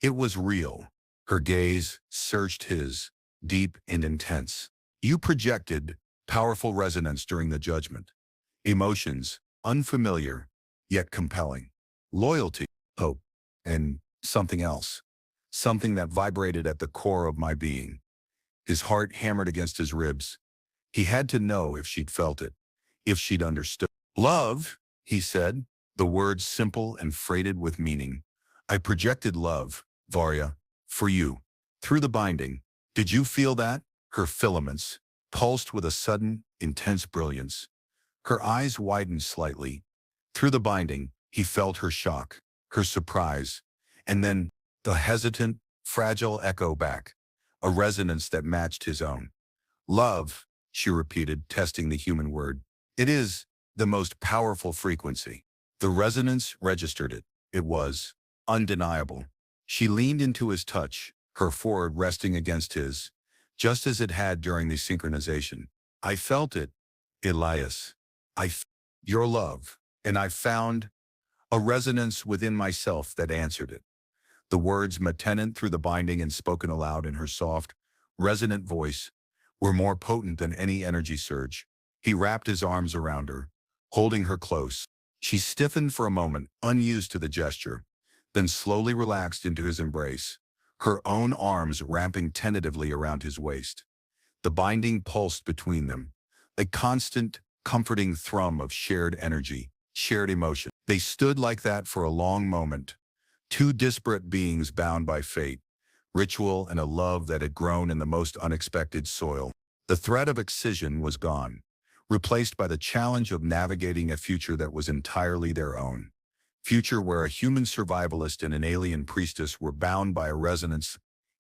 it was real." Her gaze searched his, deep and intense. "You projected powerful resonance during the judgment. Emotions, unfamiliar, yet compelling. Loyalty, hope, and something else. Something that vibrated at the core of my being." His heart hammered against his ribs. He had to know if she'd felt it, if she'd understood. "Love," he said, the words simple and freighted with meaning. "I projected love, Varya, for you, through the binding. Did you feel that?" Her filaments pulsed with a sudden, intense brilliance. Her eyes widened slightly. Through the binding, he felt her shock, her surprise, And then the hesitant, fragile echo back, a resonance that matched his own. Love, she repeated, testing the human word. It is the most powerful frequency. The resonance registered it. It was undeniable. She leaned into his touch, her forehead resting against his, just as it had during the synchronization. I felt it, Elias. Your love, and I found a resonance within myself that answered it. The words "Matenant" through the binding and spoken aloud in her soft, resonant voice were more potent than any energy surge. He wrapped his arms around her, holding her close. She stiffened for a moment, unused to the gesture, then slowly relaxed into his embrace, her own arms wrapping tentatively around his waist. The binding pulsed between them, a constant, comforting thrum of shared energy, shared emotion. They stood like that for a long moment, two disparate beings bound by fate, ritual, and a love that had grown in the most unexpected soil. The threat of excision was gone, replaced by the challenge of navigating a future that was entirely their own. Future where a human survivalist and an alien priestess were bound by a resonance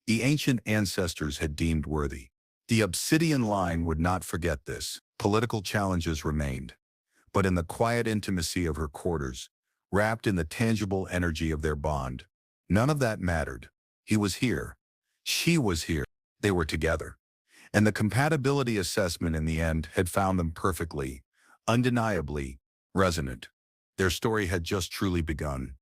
the ancient ancestors had deemed worthy. The obsidian line would not forget this. Political challenges remained, but in the quiet intimacy of her quarters, wrapped in the tangible energy of their bond, none of that mattered. He was here. She was here. They were together. And the compatibility assessment in the end had found them perfectly, undeniably, resonant. Their story had just truly begun.